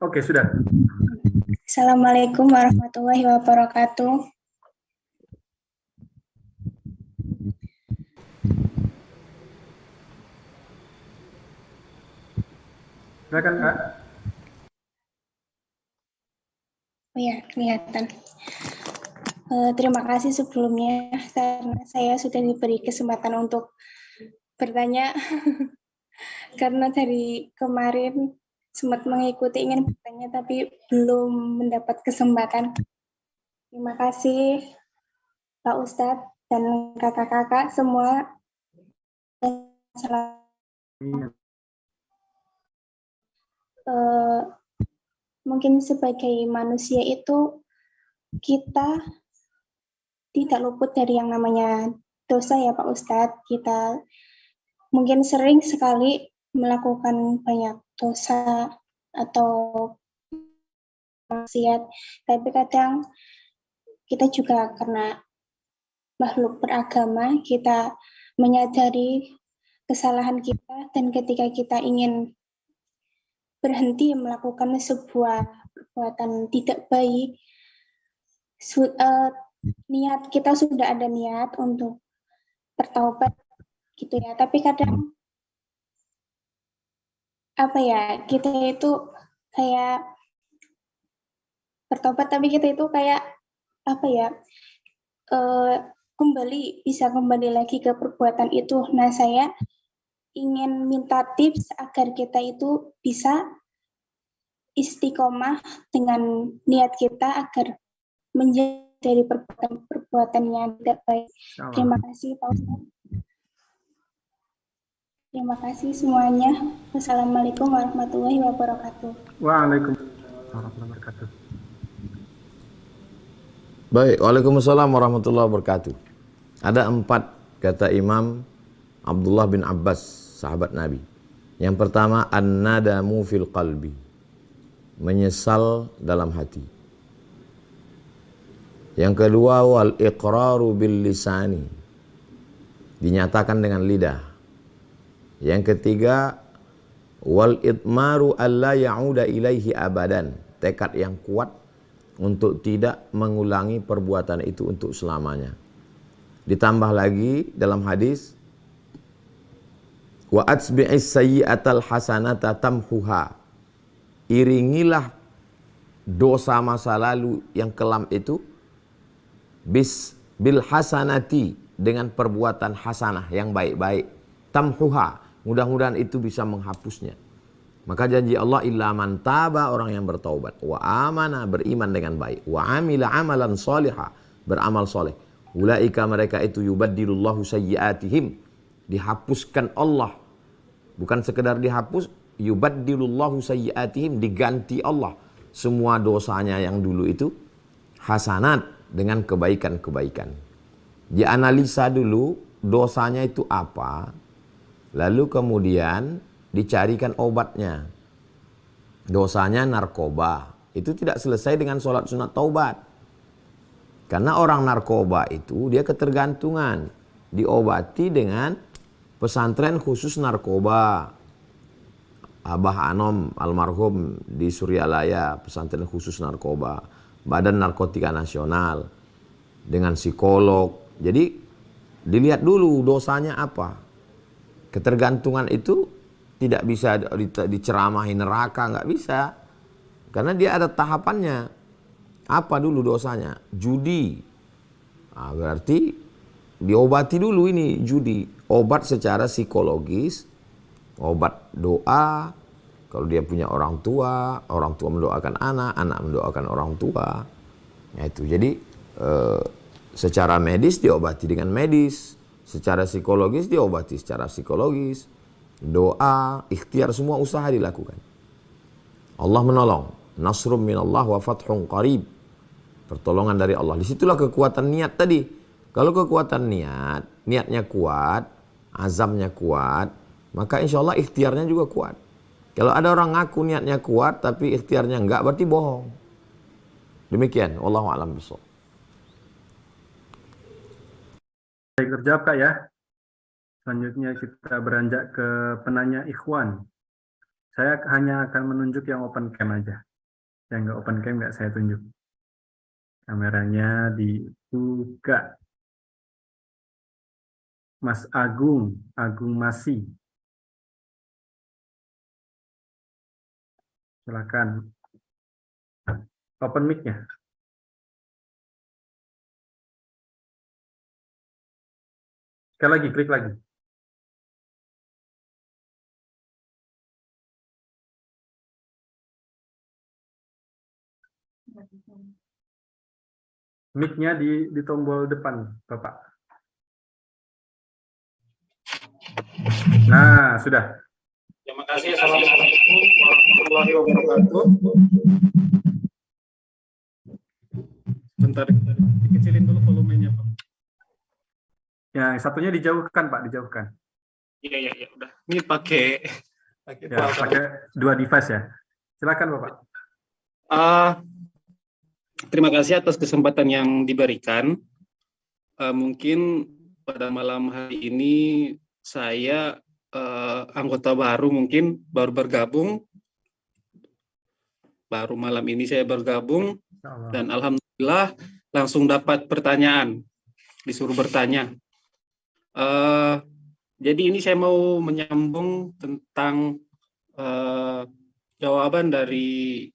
Oke, sudah. Assalamualaikum warahmatullahi wabarakatuh. Silakan Kak. Oh ya, kelihatan. Terima kasih sebelumnya karena saya sudah diberi kesempatan untuk bertanya. Karena dari kemarin sempat mengikuti, ingin bertanya tapi belum mendapat kesempatan. Terima kasih Pak Ustadz dan kakak-kakak semua. Mungkin sebagai manusia itu kita tidak luput dari yang namanya dosa ya Pak Ustadz. Kita mungkin sering sekali melakukan banyak dosa atau maksiat, tapi kadang kita juga karena makhluk beragama, kita menyadari kesalahan kita, dan ketika kita ingin berhenti melakukan sebuah perbuatan tidak baik, niat kita sudah ada niat untuk bertaubat gitu ya, tapi kadang apa ya, kita itu kayak bertobat tapi kita itu kayak apa ya, bisa kembali lagi ke perbuatan itu. Nah, saya ingin minta tips agar kita itu bisa istiqomah dengan niat kita agar menjadi dari perbuatan yang tidak baik. Terima kasih Pak Ustadz. Terima kasih semuanya. Wassalamualaikum warahmatullahi wabarakatuh. Waalaikumsalam warahmatullahi wabarakatuh. Baik, waalaikumsalam warahmatullahi wabarakatuh. Ada 4 kata Imam Abdullah bin Abbas, sahabat Nabi. Yang pertama, an-nadamu fil qalbi, menyesal dalam hati. Yang kedua, wal iqraru bil lisani, dinyatakan dengan lidah. Yang ketiga, wal itmaru alla ya'uda ilaihi abadan. Tekad yang kuat untuk tidak mengulangi perbuatan itu untuk selamanya. Ditambah lagi dalam hadis, wa atsbi'is sayyi'atal hasanata tamhuha. Iringilah dosa masa lalu yang kelam itu bil hasanati, dengan perbuatan hasanah yang baik-baik. Tamhuha, mudah-mudahan itu bisa menghapusnya. Maka janji Allah, illa man taba, orang yang bertaubat, wa amana, beriman dengan baik, wa amila amalan salihah, beramal soleh. Ulaika, mereka itu, yubaddilullahu sayyiatihim, dihapuskan Allah. Bukan sekedar dihapus, yubaddilullahu sayyiatihim, diganti Allah semua dosanya yang dulu itu hasanat, dengan kebaikan-kebaikan. Dianalisa dulu dosanya itu apa, lalu kemudian dicarikan obatnya. Dosanya narkoba, itu tidak selesai dengan sholat sunat taubat. Karena orang narkoba itu dia ketergantungan, diobati dengan pesantren khusus narkoba. Abah Anom almarhum di Suryalaya, pesantren khusus narkoba, Badan Narkotika Nasional, dengan psikolog. Jadi dilihat dulu dosanya apa. Ketergantungan itu tidak bisa diceramahi neraka, nggak bisa. Karena dia ada tahapannya. Apa dulu dosanya? Judi. Nah, berarti diobati dulu ini judi. Obat secara psikologis, obat doa. Kalau dia punya orang tua mendoakan anak, anak mendoakan orang tua. Nah, itu. Jadi secara medis diobati dengan medis, secara psikologis diobati secara psikologis. Doa, ikhtiar, semua usaha dilakukan. Allah menolong. Nasrum minallah wa fathun qarib. Pertolongan dari Allah. Disitulah kekuatan niat tadi. Kalau kekuatan niatnya kuat, azamnya kuat, maka insya Allah ikhtiarnya juga kuat. Kalau ada orang ngaku niatnya kuat tapi ikhtiarnya enggak, berarti bohong. Demikian, wallahu a'lam bishawab. Baik, terjawab Kak ya. Selanjutnya kita beranjak ke penanya Ikhwan. Saya hanya akan menunjuk yang open cam aja. Yang nggak open cam nggak saya tunjuk. Kameranya dibuka. Mas Agung Masih. Silakan. Open mic-nya. Sekali lagi, klik lagi. Mic-nya di tombol depan, Bapak. Nah, sudah. Terima kasih. Assalamualaikum warahmatullahi wabarakatuh. Bentar, dikecilin dulu volumenya, Pak. Yang satunya dijauhkan, Pak, dijauhkan. Iya, udah. Ini pakai Ya, pakai dua device ya. Silakan, Bapak. Terima kasih atas kesempatan yang diberikan. Mungkin pada malam hari ini saya anggota baru, mungkin baru bergabung. Baru malam ini saya bergabung dan alhamdulillah langsung dapat pertanyaan, disuruh bertanya. Jadi ini saya mau menyambung tentang jawaban dari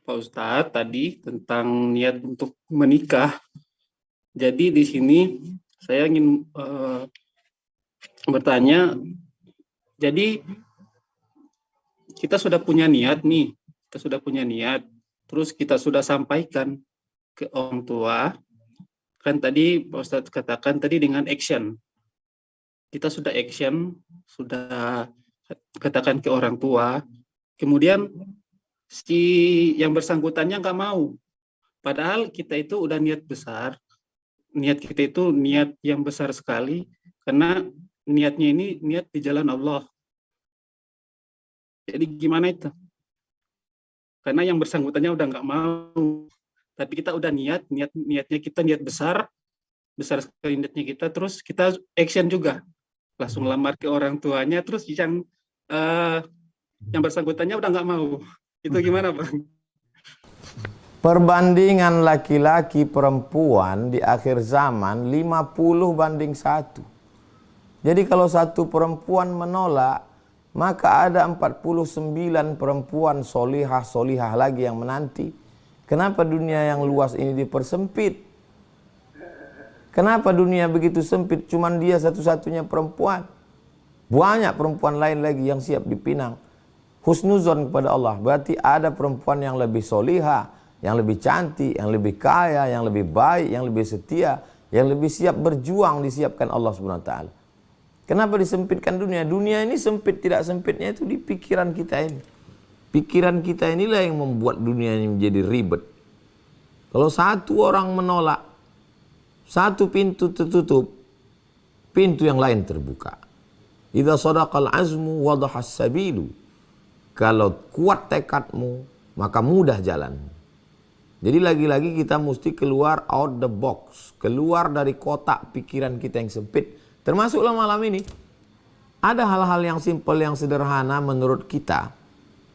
Pak Ustadz tadi tentang niat untuk menikah. Jadi di sini saya ingin bertanya, jadi kita sudah punya niat nih, terus kita sudah sampaikan ke orang tua, kan tadi Pak Ustadz katakan tadi dengan action. Kita sudah action, sudah katakan ke orang tua, kemudian si yang bersangkutannya nggak mau. Padahal kita itu udah niat besar, niat kita itu niat yang besar sekali, karena niatnya ini niat di jalan Allah. Jadi gimana itu? Karena yang bersangkutannya udah nggak mau, tapi kita udah niatnya kita niat besar sekali niatnya kita, terus kita action juga. langsung lamar ke orang tuanya, terus yang bersangkutannya udah nggak mau. Itu gimana, Bang? Perbandingan laki-laki perempuan di akhir zaman 50-1. Jadi kalau satu perempuan menolak, maka ada 49 perempuan solihah lagi yang menanti. Kenapa dunia yang luas ini dipersempit? Kenapa dunia begitu sempit? Cuman dia satu-satunya perempuan. Banyak perempuan lain lagi yang siap dipinang. Husnuzon kepada Allah. Berarti ada perempuan yang lebih solihah, yang lebih cantik, yang lebih kaya, yang lebih baik, yang lebih setia, yang lebih siap berjuang disiapkan Allah Subhanahu wa taala. Kenapa disempitkan dunia? Dunia ini sempit tidak sempitnya itu di pikiran kita ini. Pikiran kita inilah yang membuat dunia ini menjadi ribet. Kalau satu orang menolak, satu pintu tertutup, pintu yang lain terbuka. Idza sadaqal azmu wadahas sabilu. Kalau kuat tekadmu, maka mudah jalan. Jadi lagi-lagi kita mesti keluar out the box, keluar dari kotak pikiran kita yang sempit. Termasuklah malam ini, ada hal-hal yang simpel, yang sederhana menurut kita.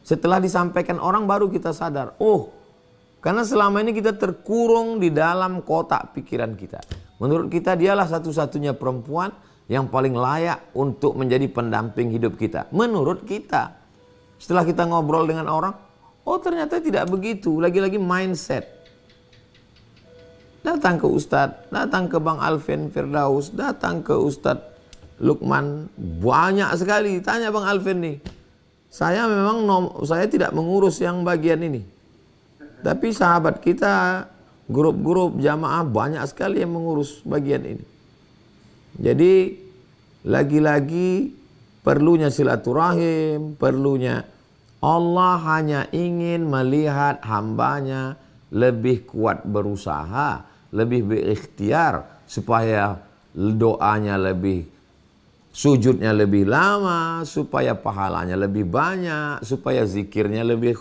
Setelah disampaikan orang baru kita sadar, oh, karena selama ini kita terkurung di dalam kotak pikiran kita. Menurut kita dialah satu-satunya perempuan yang paling layak untuk menjadi pendamping hidup kita. Menurut kita. Setelah kita ngobrol dengan orang, oh ternyata tidak begitu. Lagi-lagi mindset. Datang ke Ustadz, datang ke Bang Alvin Firdaus, datang ke Ustadz Lukman. Banyak sekali. Tanya Bang Alvin nih. Saya memang saya tidak mengurus yang bagian ini. Tapi sahabat kita, grup-grup jamaah banyak sekali yang mengurus bagian ini. Jadi lagi-lagi perlunya silaturahim, perlunya Allah hanya ingin melihat hambanya lebih kuat berusaha, lebih berikhtiar supaya doanya lebih, sujudnya lebih lama, supaya pahalanya lebih banyak, supaya zikirnya lebih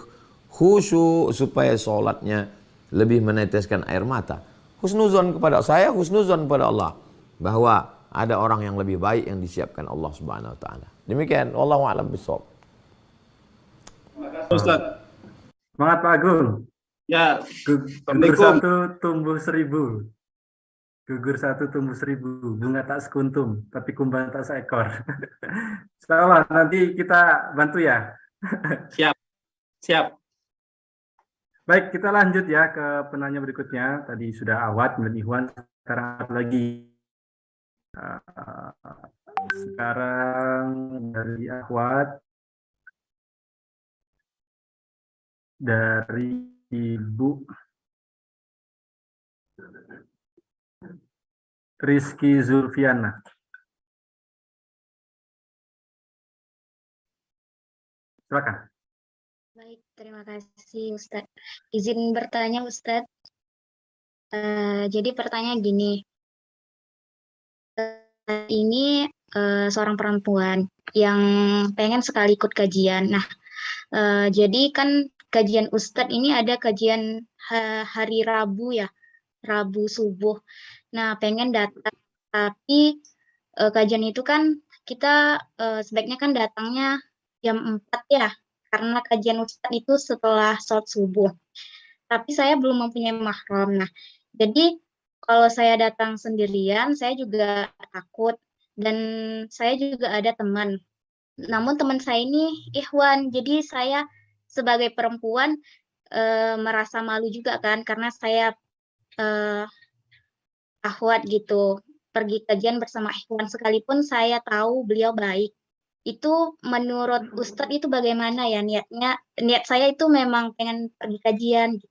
khusyuk, supaya sholatnya lebih meneteskan air mata. Husnuzon kepada saya, husnuzon kepada Allah bahwa ada orang yang lebih baik yang disiapkan Allah Subhanahu wa taala. Demikian, wallahu a'lam bishawab. Ustaz. Semangat Pak Agung. Ya, Gugur satu tumbuh 1000. Gugur satu tumbuh 1000. Bunga tak sekuntum, tapi kumbang tak seekor. Insyaallah nanti kita bantu ya. Siap. Baik, kita lanjut ya ke penanya berikutnya. Tadi sudah Awad dan Ikhwan, sekarang lagi. Sekarang dari Ahwat, dari Ibu Rizky Zulfiana. Silakan. Baik, terima kasih Ustadz. Izin bertanya Ustadz. Jadi pertanyaan gini. Ini seorang perempuan yang pengen sekali ikut kajian. Nah, jadi kan kajian Ustadz ini ada kajian hari Rabu ya, Rabu subuh. Nah, pengen datang, tapi kajian itu kan kita sebaiknya kan datangnya jam 4 ya, karena kajian Ustadz itu setelah sholat subuh. Tapi saya belum mempunyai mahram. Nah, jadi kalau saya datang sendirian, saya juga takut. Dan saya juga ada teman. Namun teman saya ini ikhwan. Jadi saya sebagai perempuan merasa malu juga kan. Karena saya akhwat gitu. Pergi kajian bersama ikhwan. Sekalipun saya tahu beliau baik. Itu menurut Ustadz itu bagaimana ya niatnya? Niat saya itu memang pengen pergi kajian.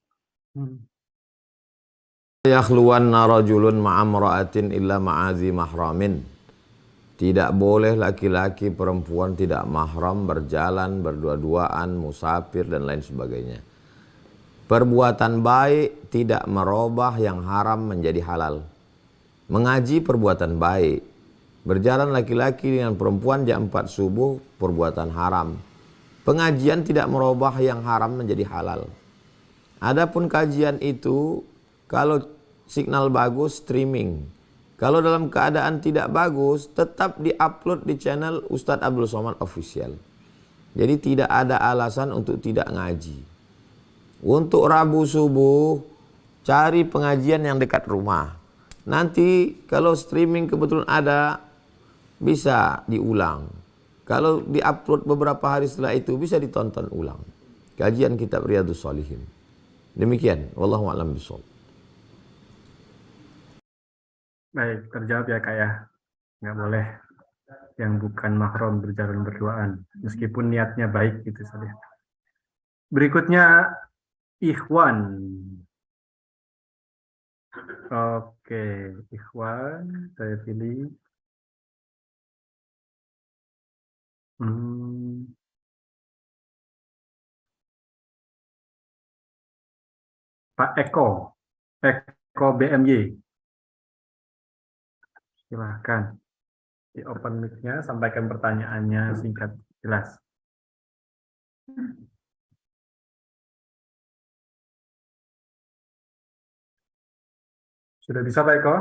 Yakhluwanna rajulun ma'amra'atin illa ma'azi mahramin. Tidak boleh laki-laki perempuan tidak mahram berjalan berdua-duaan, musafir dan lain sebagainya. Perbuatan baik tidak merubah yang haram menjadi halal. Mengaji perbuatan baik. Berjalan laki-laki dengan perempuan jam 4 subuh perbuatan haram. Pengajian tidak merubah yang haram menjadi halal. Adapun kajian itu kalau signal bagus streaming. Kalau dalam keadaan tidak bagus, tetap diupload di channel Ustadz Abdul Somad Official. Jadi tidak ada alasan untuk tidak ngaji. Untuk Rabu subuh, cari pengajian yang dekat rumah. Nanti kalau streaming kebetulan ada, bisa diulang. Kalau diupload beberapa hari setelah itu, bisa ditonton ulang. Kajian kitab Riyadhus Shalihin. Demikian, wallahu a'lam bishawab. Baik, terjawab ya Kak ya. Nggak boleh yang bukan mahram berjalan berduaan, meskipun niatnya baik gitu saja. Berikutnya Ikhwan. Oke, Ikhwan, saya pilih. Pak Eko BMY. Silahkan di open mic-nya, sampaikan pertanyaannya singkat jelas. Sudah bisa Pak Eko?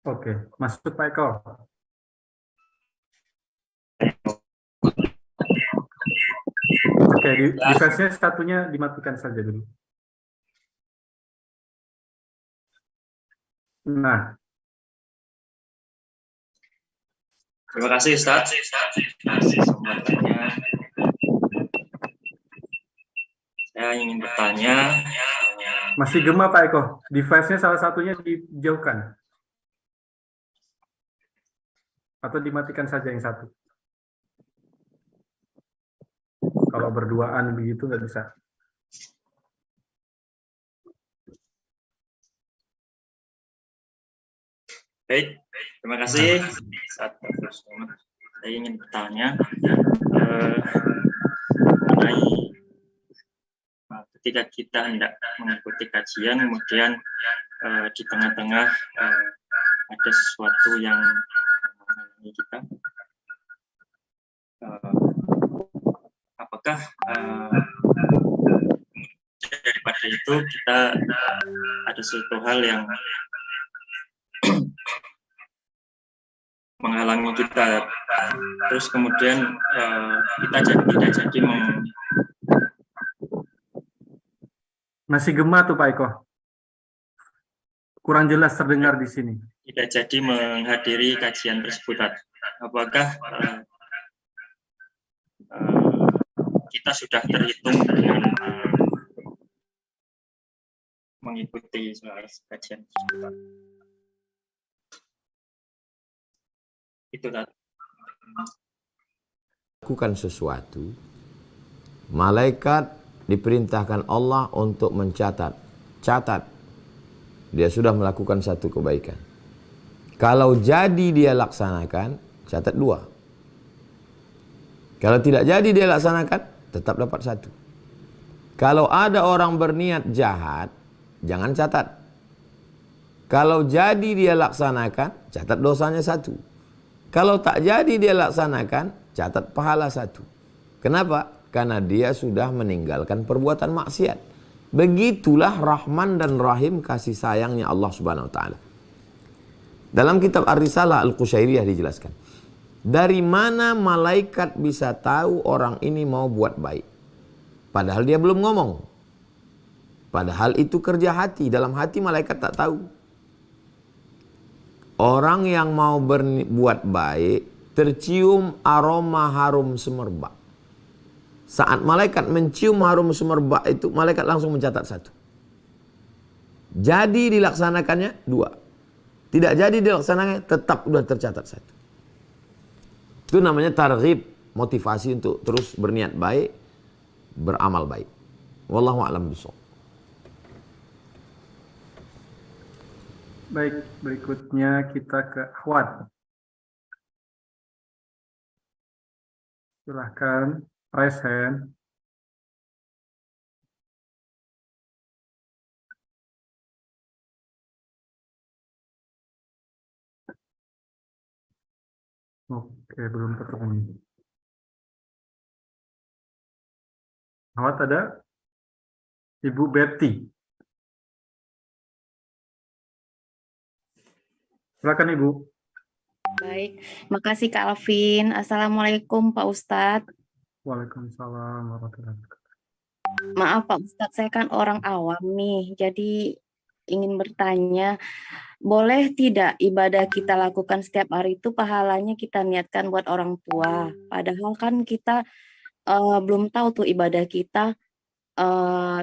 Oke, masuk Pak Eko. Oke, device-nya satunya dimatikan saja dulu. Nah, terima kasih Ustaz. Saya ingin bertanya. Masih gema Pak Eko. Device-nya salah satunya dijauhkan. Atau dimatikan saja yang satu. Kalau berduaan begitu nggak bisa. Baik, terima kasih. Saya ingin bertanya mengenai ketika kita hendak mengikuti kajian, kemudian di tengah-tengah ada sesuatu yang menghalangi kita. Apakah daripada itu kita ada suatu hal yang menghalangi kita, terus kemudian kita tidak jadi masih gema tuh Pak Eko, kurang jelas terdengar di sini. Tidak jadi menghadiri kajian tersebut. Apakah kita sudah terhitung dengan mengikuti kajian tersebut? Itu lakukan sesuatu, malaikat diperintahkan Allah untuk mencatat. Catat, dia sudah melakukan satu kebaikan. Kalau jadi dia laksanakan, catat 2. Kalau tidak jadi dia laksanakan, tetap dapat 1. Kalau ada orang berniat jahat, jangan catat. Kalau jadi dia laksanakan, catat dosanya 1. Kalau tak jadi dia laksanakan, catat pahala 1. Kenapa? Karena dia sudah meninggalkan perbuatan maksiat. Begitulah Rahman dan Rahim, kasih sayangnya Allah Subhanahu wa taala. Dalam kitab Ar-Risalah Al-Qushairiyah dijelaskan, dari mana malaikat bisa tahu orang ini mau buat baik? Padahal dia belum ngomong. Padahal itu kerja hati, dalam hati malaikat tak tahu. Orang yang mau berbuat baik tercium aroma harum semerbak. Saat malaikat mencium harum semerbak itu, malaikat langsung mencatat 1. Jadi dilaksanakannya 2. Tidak jadi dilaksanakannya, tetap sudah tercatat 1. Itu namanya targhib, motivasi untuk terus berniat baik, beramal baik. Wallahu a'lam bishawab. Baik, berikutnya kita ke Ahwat. Silahkan, raise hand. Oke, belum ketemu. Ahwat ada? Ibu Betty. Silakan Ibu. Baik, makasih Kak Alvin. Assalamualaikum Pak Ustadz. Waalaikumsalam warahmatullahi wabarakatuh. Maaf Pak Ustadz, saya kan orang awam nih, jadi ingin bertanya, boleh tidak ibadah kita lakukan setiap hari itu pahalanya kita niatkan buat orang tua? Padahal kan kita belum tahu tuh ibadah kita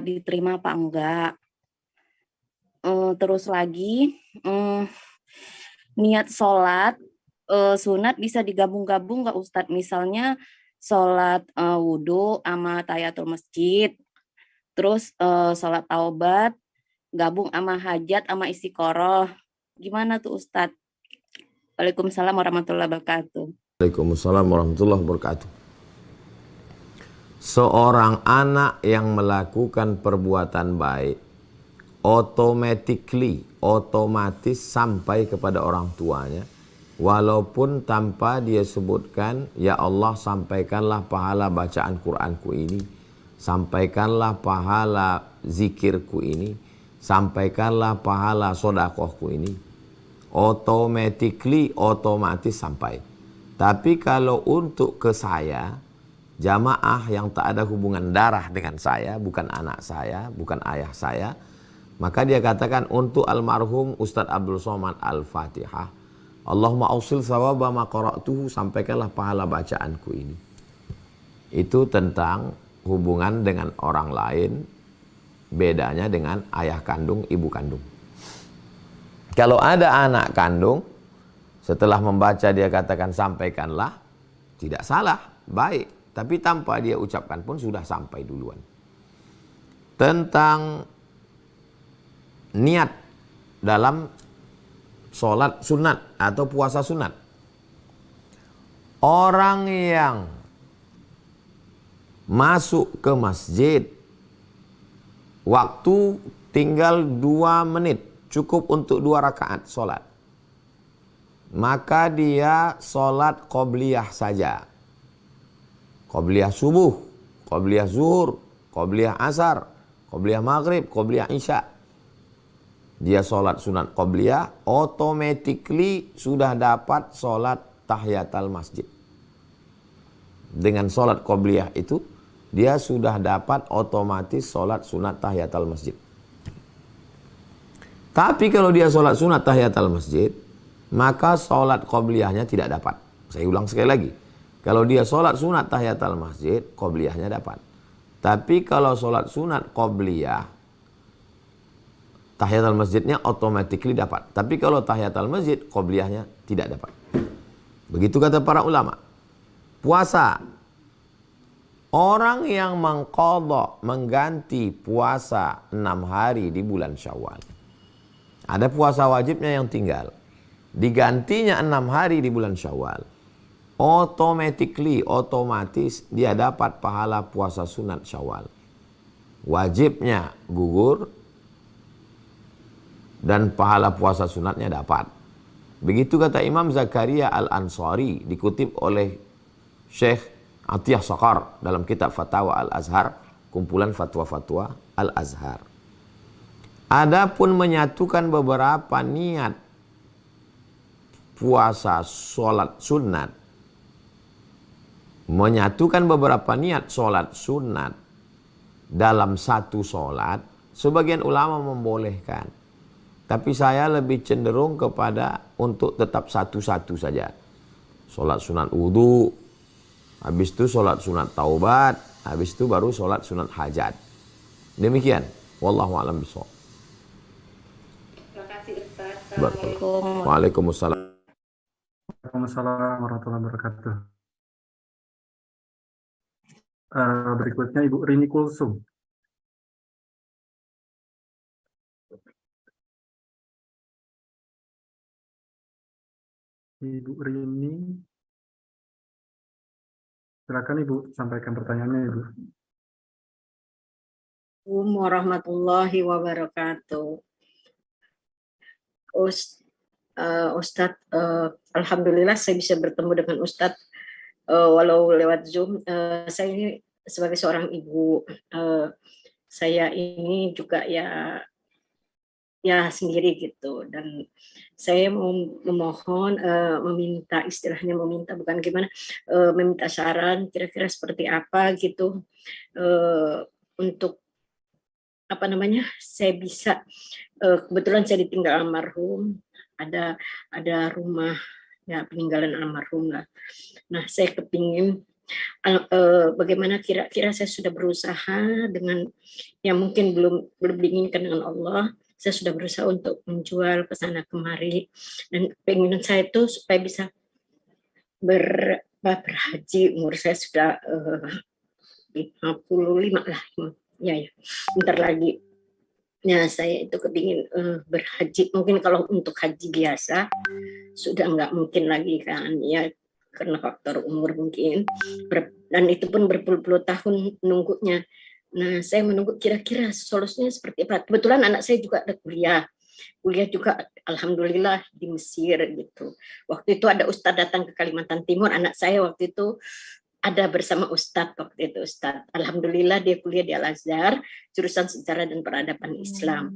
diterima apa enggak. Terus lagi, niat sholat sunat bisa digabung-gabung nggak Ustadz? Misalnya sholat wudhu sama tahiyatul masjid, terus sholat taubat, gabung sama hajat sama istiqoroh. Gimana tuh Ustadz? Waalaikumsalam warahmatullahi wabarakatuh. Waalaikumsalam warahmatullahi wabarakatuh. Seorang anak yang melakukan perbuatan baik otomatis sampai kepada orang tuanya, walaupun tanpa dia sebutkan, ya Allah sampaikanlah pahala bacaan Qur'anku ini, sampaikanlah pahala zikirku ini, sampaikanlah pahala sodakohku ini, otomatis sampai. Tapi kalau untuk ke saya, jamaah yang tak ada hubungan darah dengan saya, bukan anak saya, bukan ayah saya, maka dia katakan untuk almarhum Ustadz Abdul Somad Al-Fatihah, Allahumma ausil sawaba ma qara'tuhu, sampaikanlah pahala bacaanku ini. Itu tentang hubungan dengan orang lain, bedanya dengan ayah kandung, ibu kandung. Kalau ada anak kandung, setelah membaca dia katakan sampaikanlah, tidak salah, baik. Tapi tanpa dia ucapkan pun sudah sampai duluan. Tentang niat dalam sholat sunat atau puasa sunat. Orang yang masuk ke masjid, waktu tinggal 2 menit, cukup untuk 2 rakaat sholat. Maka dia sholat qobliyah saja. Qobliyah subuh, qobliyah zuhur, qobliyah asar, qobliyah maghrib, qobliyah isya. Dia sholat sunat qobliyah, automatically sudah dapat sholat tahiyatul masjid. Dengan sholat qobliyah itu, dia sudah dapat otomatis sholat sunat tahiyatul masjid. Tapi kalau dia sholat sunat tahiyatul masjid, maka sholat qobliyahnya tidak dapat. Saya ulang sekali lagi. Kalau dia sholat sunat tahiyatul masjid, qobliyahnya dapat. Tapi kalau sholat sunat qobliyah, tahiyatul masjidnya automatically dapat. Tapi kalau tahiyatul masjid, qobliyahnya tidak dapat. Begitu kata para ulama. Puasa. Orang yang mengqadha, mengganti puasa 6 hari di bulan Syawal. Ada puasa wajibnya yang tinggal. Digantinya 6 hari di bulan Syawal. Otomatis dia dapat pahala puasa sunat Syawal. Wajibnya gugur dan pahala puasa sunatnya dapat. Begitu kata Imam Zakaria Al-Ansari, dikutip oleh Syekh Atiyah Sakar dalam kitab Fatwa Al-Azhar, kumpulan fatwa-fatwa Al-Azhar. Adapun menyatukan beberapa niat puasa sholat sunat, menyatukan beberapa niat sholat sunat dalam satu sholat, sebagian ulama membolehkan. Tapi saya lebih cenderung kepada untuk tetap satu-satu saja. Sholat sunat wudhu, habis itu sholat sunat taubat, habis itu baru sholat sunat hajat. Demikian. Wallahu a'lam bishawab. Terima kasih Ustaz. Waalaikumsalam. Waalaikumsalam warahmatullahi wabarakatuh. Berikutnya Ibu Rini Kulsum. Ibu Rini, silakan Ibu sampaikan pertanyaannya Ibu. Assalamualaikum warahmatullahi wabarakatuh. Ustadz, alhamdulillah saya bisa bertemu dengan Ustadz walau lewat Zoom. Saya ini sebagai seorang ibu, saya ini juga ya ya sendiri gitu. Dan saya mau memohon, meminta, istilahnya meminta bukan gimana, meminta saran kira-kira seperti apa gitu, untuk apa namanya, saya bisa, kebetulan saya ditinggal almarhum, ada rumah ya peninggalan almarhum lah. Nah, saya kepingin bagaimana kira-kira saya sudah berusaha dengan yang mungkin belum diinginkan dengan Allah. Saya sudah berusaha untuk menjual ke sana kemari, dan keinginan saya itu supaya bisa berhaji. Umur saya sudah 55 lah, ya bentar lagi. Nah, saya itu kepingin berhaji. Mungkin kalau untuk haji biasa sudah nggak mungkin lagi kan, ya karena faktor umur mungkin, dan itu pun berpuluh-puluh tahun menunggunya. Nah, saya menunggu kira-kira solusinya seperti apa. Kebetulan anak saya juga ada kuliah juga alhamdulillah di Mesir gitu. Waktu itu ada Ustadz datang ke Kalimantan Timur, anak saya waktu itu ada bersama Ustadz waktu itu. Ustadz, alhamdulillah dia kuliah di Al-Azhar, jurusan Sejarah dan Peradaban Islam.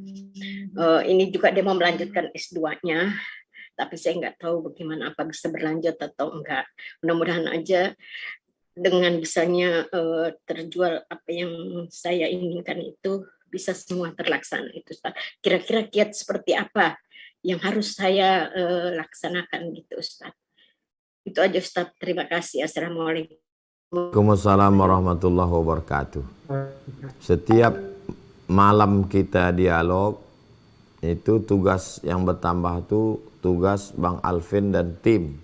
Ini juga dia mau melanjutkan S2-nya, tapi saya nggak tahu bagaimana, apa bisa berlanjut atau enggak. Mudah-mudahan aja dengan bisanya terjual apa yang saya inginkan itu bisa semua terlaksana itu, Ustaz. Kira-kira kiat seperti apa yang harus saya laksanakan gitu, Ustaz. Itu aja, Ustaz. Terima kasih. Assalamualaikum. Waalaikumsalam warahmatullahi wabarakatuh. Setiap malam kita dialog, itu tugas yang bertambah itu tugas Bang Alvin dan tim.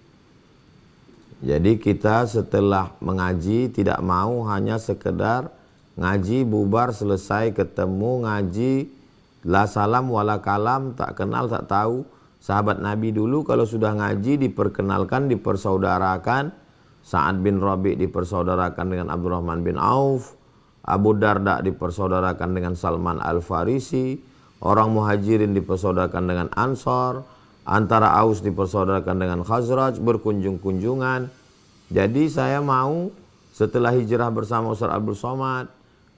Jadi kita setelah mengaji tidak mau hanya sekedar ngaji bubar selesai ketemu ngaji la salam wala kalam, tak kenal tak tahu. Sahabat Nabi dulu kalau sudah ngaji diperkenalkan, dipersaudarakan. Sa'ad bin Rabi' dipersaudarakan dengan Abdurrahman bin Auf, Abu Darda dipersaudarakan dengan Salman Al-Farisi, orang Muhajirin dipersaudarakan dengan Ansar, antara Aus dipersaudarakan dengan Khazraj, berkunjung-kunjungan. Jadi saya mau setelah hijrah bersama Ustaz Abdul Somad,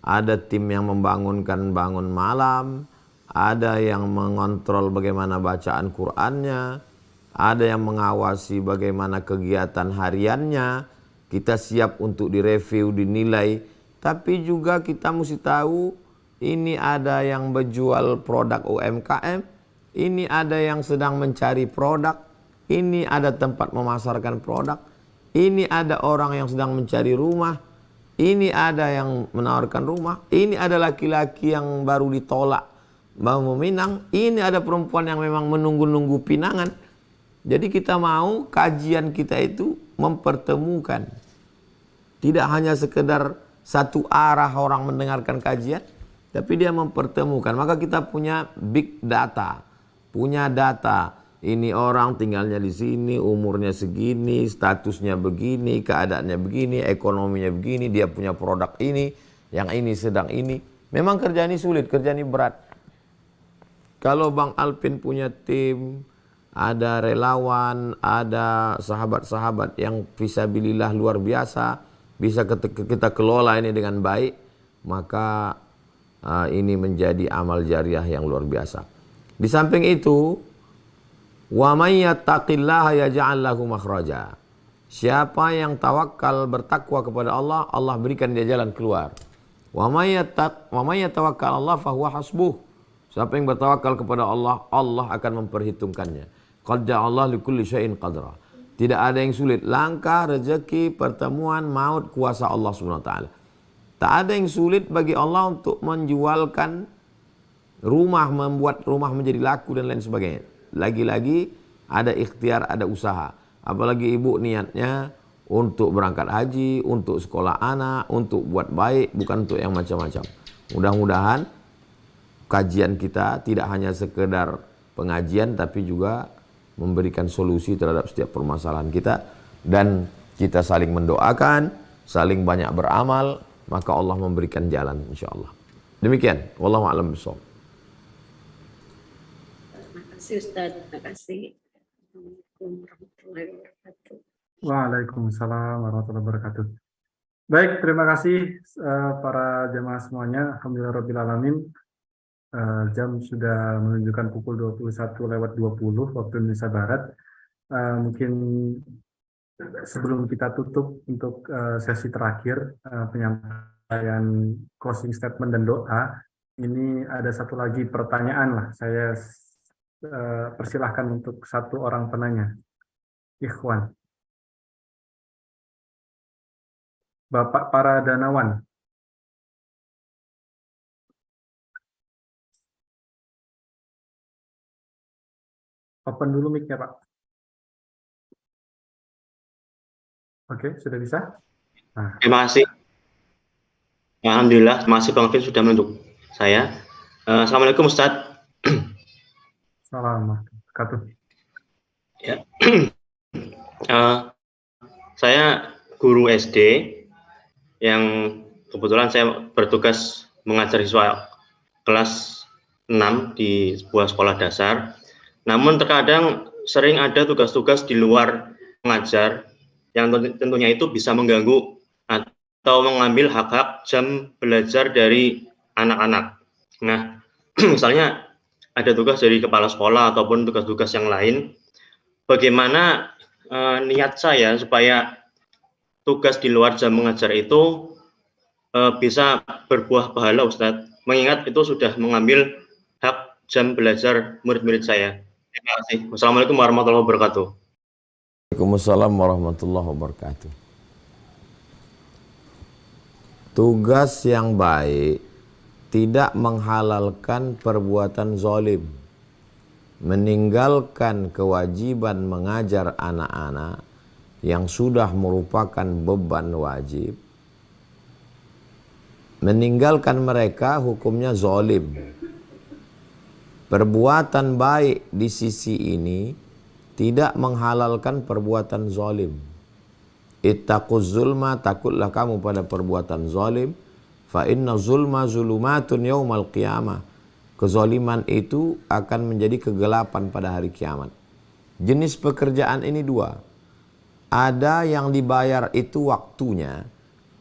ada tim yang membangunkan bangun malam, ada yang mengontrol bagaimana bacaan Qur'annya, ada yang mengawasi bagaimana kegiatan hariannya. Kita siap untuk direview, dinilai, tapi juga kita mesti tahu ini ada yang berjual produk UMKM, ini ada yang sedang mencari produk, ini ada tempat memasarkan produk, ini ada orang yang sedang mencari rumah, ini ada yang menawarkan rumah, ini ada laki-laki yang baru ditolak mau meminang, ini ada perempuan yang memang menunggu-nunggu pinangan. Jadi kita mau kajian kita itu mempertemukan, tidak hanya sekedar satu arah orang mendengarkan kajian, tapi dia mempertemukan. Maka kita punya big data, punya data. Ini orang tinggalnya di sini, umurnya segini, statusnya begini, keadaannya begini, ekonominya begini, dia punya produk ini, yang ini sedang ini. Memang kerja ini sulit, kerja ini berat. Kalau Bang Alvin punya tim, ada relawan, ada sahabat-sahabat yang fisabilillah luar biasa, bisa kita kelola ini dengan baik, maka ini menjadi amal jariah yang luar biasa. Di samping itu, wa may yattaqillaha yaj'al lahu makhraja. Siapa yang tawakal bertakwa kepada Allah, Allah berikan dia jalan keluar. Wa may yatawakkal Allah fahuwa hasbuh. Siapa yang bertawakal kepada Allah, Allah akan memperhitungkannya. Qad ja'allahu likulli syai'in qadra. Tidak ada yang sulit. Langkah, rezeki, pertemuan, maut, kuasa Allah Subhanahu wa taala. Tak ada yang sulit bagi Allah untuk menjualkan rumah, membuat rumah menjadi laku dan lain sebagainya. Lagi-lagi ada ikhtiar, ada usaha. Apalagi ibu niatnya untuk berangkat haji, untuk sekolah anak, untuk buat baik, bukan untuk yang macam-macam. Mudah-mudahan kajian kita tidak hanya sekedar pengajian, tapi juga memberikan solusi terhadap setiap permasalahan kita. Dan kita saling mendoakan, saling banyak beramal, maka Allah memberikan jalan insyaAllah. Demikian. Wallahu a'lam bishawab. Terima kasih Ustaz. Terima kasih. Assalamualaikum warahmatullahi wabarakatuh. Waalaikumsalam warahmatullahi wabarakatuh. Baik, terima kasih para jamaah semuanya. Alhamdulillahirabbil alamin. Jam sudah menunjukkan pukul 21:20 waktu Indonesia Barat. Mungkin sebelum kita tutup untuk sesi terakhir penyampaian closing statement dan doa, ini ada satu lagi pertanyaan lah. Saya persilahkan untuk satu orang penanya. Ikhwan. Bapak para danawan. Open dulu mic-nya, Pak. Oke, sudah bisa? Nah. Terima kasih. Alhamdulillah, terima kasih Bang Vin sudah menunjuk saya. Assalamualaikum Ustadz. Assalamualaikum. Ya. Saya guru SD yang kebetulan saya bertugas mengajar siswa kelas 6 di sebuah sekolah dasar. Namun terkadang sering ada tugas-tugas di luar mengajar yang tentunya itu bisa mengganggu atau mengambil hak-hak jam belajar dari anak-anak. Nah, misalnya ada tugas dari kepala sekolah ataupun tugas-tugas yang lain. Bagaimana niat saya supaya tugas di luar jam mengajar itu bisa berbuah pahala, Ustadz? Mengingat itu sudah mengambil hak jam belajar murid-murid saya. Terima kasih. Wassalamualaikum warahmatullahi wabarakatuh. Waalaikumsalam warahmatullahi wabarakatuh. Tugas yang baik tidak menghalalkan perbuatan zalim. Meninggalkan kewajiban mengajar anak-anak yang sudah merupakan beban wajib. Meninggalkan mereka hukumnya zalim. Perbuatan baik di sisi ini tidak menghalalkan perbuatan zalim. Ittaquz zulma, takutlah kamu pada perbuatan zalim. Fa inna zulma zulumatun yaumal qiyamah. Kezaliman itu akan menjadi kegelapan pada hari kiamat. Jenis pekerjaan ini dua. Ada yang dibayar itu waktunya,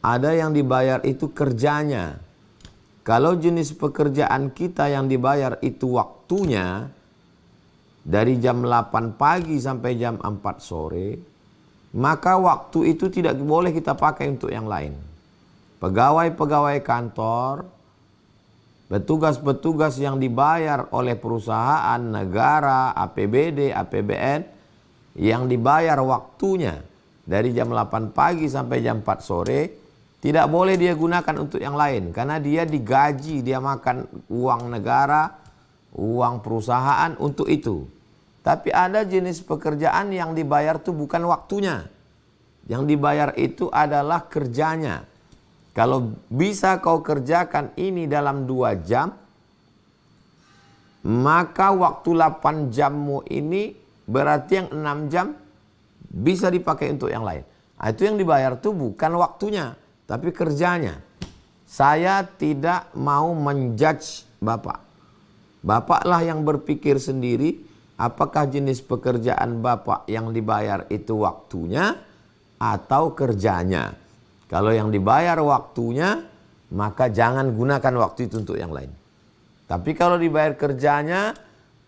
ada yang dibayar itu kerjanya. Kalau jenis pekerjaan kita yang dibayar itu waktunya, dari jam 8 pagi sampai jam 4 sore, maka waktu itu tidak boleh kita pakai untuk yang lain. Pegawai-pegawai kantor, petugas-petugas yang dibayar oleh perusahaan, negara, APBD, APBN, yang dibayar waktunya dari jam 8 pagi sampai jam 4 sore, tidak boleh dia gunakan untuk yang lain. Karena dia digaji, dia makan uang negara, uang perusahaan untuk itu. Tapi ada jenis pekerjaan yang dibayar itu bukan waktunya. Yang dibayar itu adalah kerjanya. Kalau bisa kau kerjakan ini dalam 2 jam, maka waktu 8 jammu ini berarti yang 6 jam bisa dipakai untuk yang lain. Nah, itu yang dibayar itu bukan waktunya, tapi kerjanya. Saya tidak mau menjudge Bapak. Bapaklah yang berpikir sendiri apakah jenis pekerjaan Bapak yang dibayar itu waktunya atau kerjanya. Kalau yang dibayar waktunya, maka jangan gunakan waktu itu untuk yang lain. Tapi kalau dibayar kerjanya,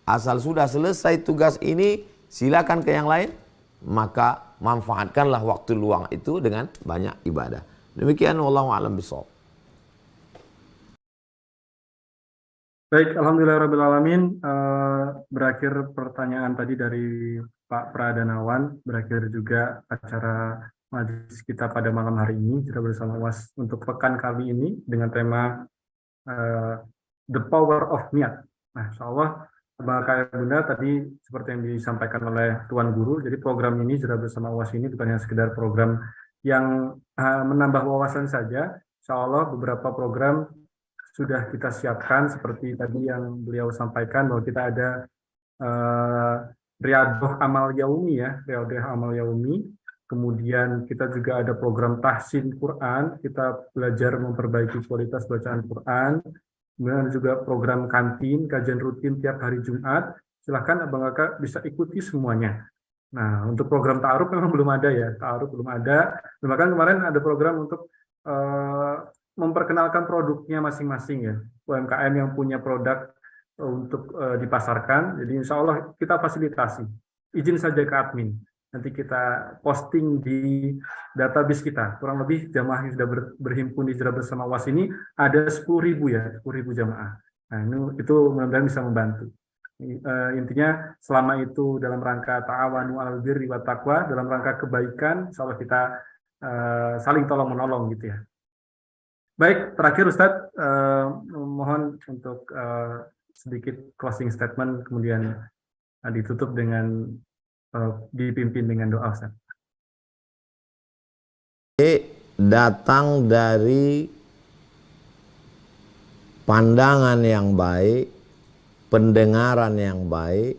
asal sudah selesai tugas ini, silakan ke yang lain, maka manfaatkanlah waktu luang itu dengan banyak ibadah. Demikian, wallahu a'lam bishawab. Baik, alhamdulillahirrahmanirrahim. Berakhir pertanyaan tadi dari Pak Pradanawan, berakhir juga acara majelis kita pada malam hari ini. Kita bersama UAS untuk pekan kali ini dengan tema The Power of Niat. Nah, insyaallah Bapak Bunda tadi seperti yang disampaikan oleh Tuan Guru, jadi program ini sudah bersama UAS ini bukan hanya sekedar program yang menambah wawasan saja. Insyaallah beberapa program sudah kita siapkan seperti tadi yang beliau sampaikan bahwa kita ada Riyadhah Amal Yaumi ya, Riyadhah Amal Yaumi. Kemudian kita juga ada program tahsin Quran, kita belajar memperbaiki kualitas bacaan Quran. Kemudian juga program kantin, kajian rutin tiap hari Jumat. Silahkan Abang Kakak bisa ikuti semuanya. Nah, untuk program ta'aruf memang belum ada ya, ta'aruf belum ada. Bahkan kemarin ada program untuk memperkenalkan produknya masing-masing ya. UMKM yang punya produk untuk dipasarkan. Jadi insya Allah kita fasilitasi. Izin saja ke admin. Nanti kita posting di database kita. Kurang lebih jamaah yang sudah berhimpun di Hijrah Bersama UAS ini ada 10.000 ya, 10.000 jamaah. Nah, itu mudah-mudahan bisa membantu. Intinya selama itu dalam rangka ta'awanu 'alal birri wat taqwa, dalam rangka kebaikan, insya Allah kita saling tolong menolong gitu ya. Baik, terakhir Ustadz, mohon untuk sedikit closing statement, kemudian ditutup dengan dipimpin dengan doa Ustadz. Datang dari pandangan yang baik, pendengaran yang baik,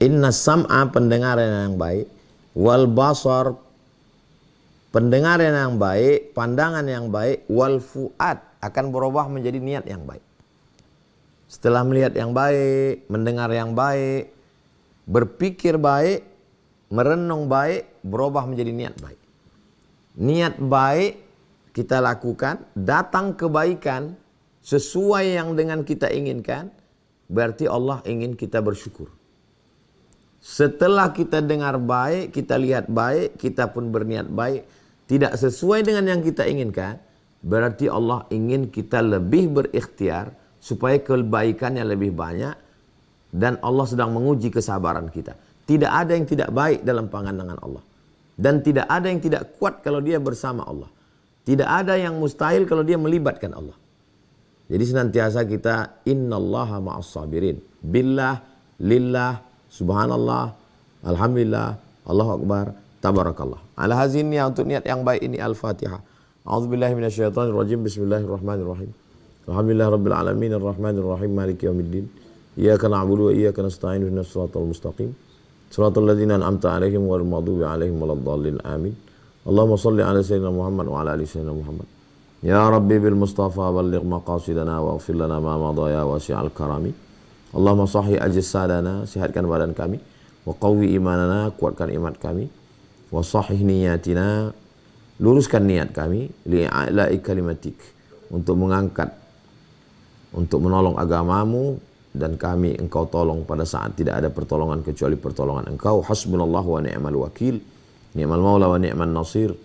inna sam'a, pendengaran yang baik, wal basar, pendengaran yang baik, pandangan yang baik, wal fuad, akan berubah menjadi niat yang baik. Setelah melihat yang baik, mendengar yang baik, berpikir baik, merenung baik, berubah menjadi niat baik. Niat baik kita lakukan, datang kebaikan sesuai yang dengan kita inginkan, berarti Allah ingin kita bersyukur. Setelah kita dengar baik, kita lihat baik, kita pun berniat baik, tidak sesuai dengan yang kita inginkan, berarti Allah ingin kita lebih berikhtiar supaya kebaikannya lebih banyak, dan Allah sedang menguji kesabaran kita. Tidak ada yang tidak baik dalam pandangan Allah, dan tidak ada yang tidak kuat kalau dia bersama Allah. Tidak ada yang mustahil kalau dia melibatkan Allah. Jadi senantiasa kita innallaha ma'as sabirin. Billah, lillah, subhanallah, alhamdulillah, Allahu akbar, tabarakallah. Ala hazin niat, untuk niat yang baik ini Al-Fatihah. A'udzubillahi minasyaitonirrajim. Bismillahirrahmanirrahim. Alhamdulillah rabbil alamin arrahmanir rahim maliki yaumiddin. Iyyaka na'budu wa iyyaka nasta'in ihdinas siratal mustaqim. Siratal ladzina an'amta 'alaihim ghairil maghdubi 'alaihim waladdallin. Amin. Allahumma shalli ala sayyidina Muhammad wa ala ali sayyidina Muhammad. Ya Rabbi bil Mustafa balligh maqasidana wa ighfir lana ma madha ya wasi'al karami. Allahumma sahhi ajsadana, sehatkan badan kami, wa qawwi imanana, kuatkan iman kami, wa sahih niyatina, luruskan niat kami, li'ala'i kalimatik, untuk mengangkat, untuk menolong agamamu, dan kami engkau tolong pada saat tidak ada pertolongan kecuali pertolongan engkau. Hasbunallahu wa ni'mal wakil, ni'mal maula wa ni'man nasir.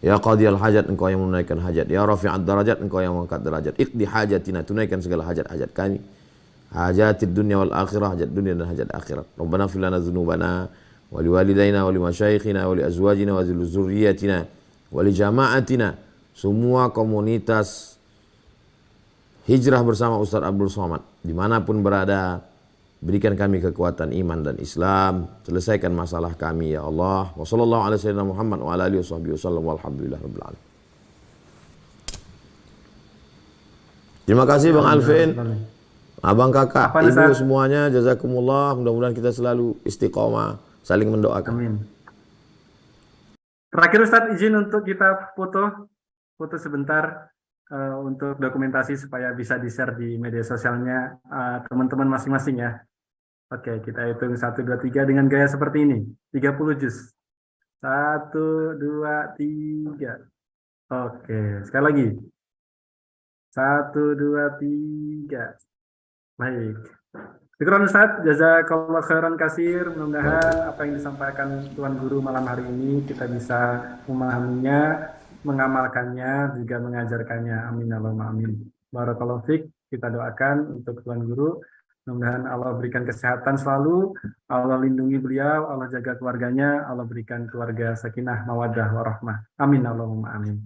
Ya qadiyal hajat, engkau yang menunaikan hajat. Ya rafi'ad darajat, engkau yang mengangkat derajat. Iqdi hajatina, tunaikan segala hajat-hajat kami. Hajatid dunya wal akhirah, hajat dunia dan hajat akhirat. Rabbana fir lana dzunubana wa liwalidayna wa limasyayikhina wa liazwajina wa dzurriyyatina wa li jama'atina. Semua komunitas Hijrah Bersama Ustadz Abdul Somad dimanapun berada, berikan kami kekuatan iman dan Islam, selesaikan masalah kami ya Allah. Wa sallallahu ala sayyidina Muhammad wa ala alihi wasallam walhamdulillah rabbil alamin. Terima kasih Bang Alvin, Abang Kakak, Ibu semuanya, jazakumullah. Mudah-mudahan kita selalu istiqomah, saling mendoakan. Amin. Terakhir Ustadz, izin untuk kita foto sebentar untuk dokumentasi supaya bisa di-share di media sosialnya teman-teman masing-masing ya. Oke, kita hitung 1, 2, 3 dengan gaya seperti ini. 30 juz. 1, 2, 3. Oke, sekali lagi. 1, 2, 3. Baik. Syukran Ustaz, jazakallah khairan kasir. Mudah-mudahan apa yang disampaikan Tuan Guru malam hari ini kita bisa memahaminya, mengamalkannya, juga mengajarkannya. Amin Allahumma amin. Barakallahu fiik. Kita doakan untuk Tuan Guru. Mudah-mudahan Allah berikan kesehatan selalu, Allah lindungi beliau, Allah jaga keluarganya, Allah berikan keluarga sakinah, mawaddah, warahmah. Amin Allahumma amin.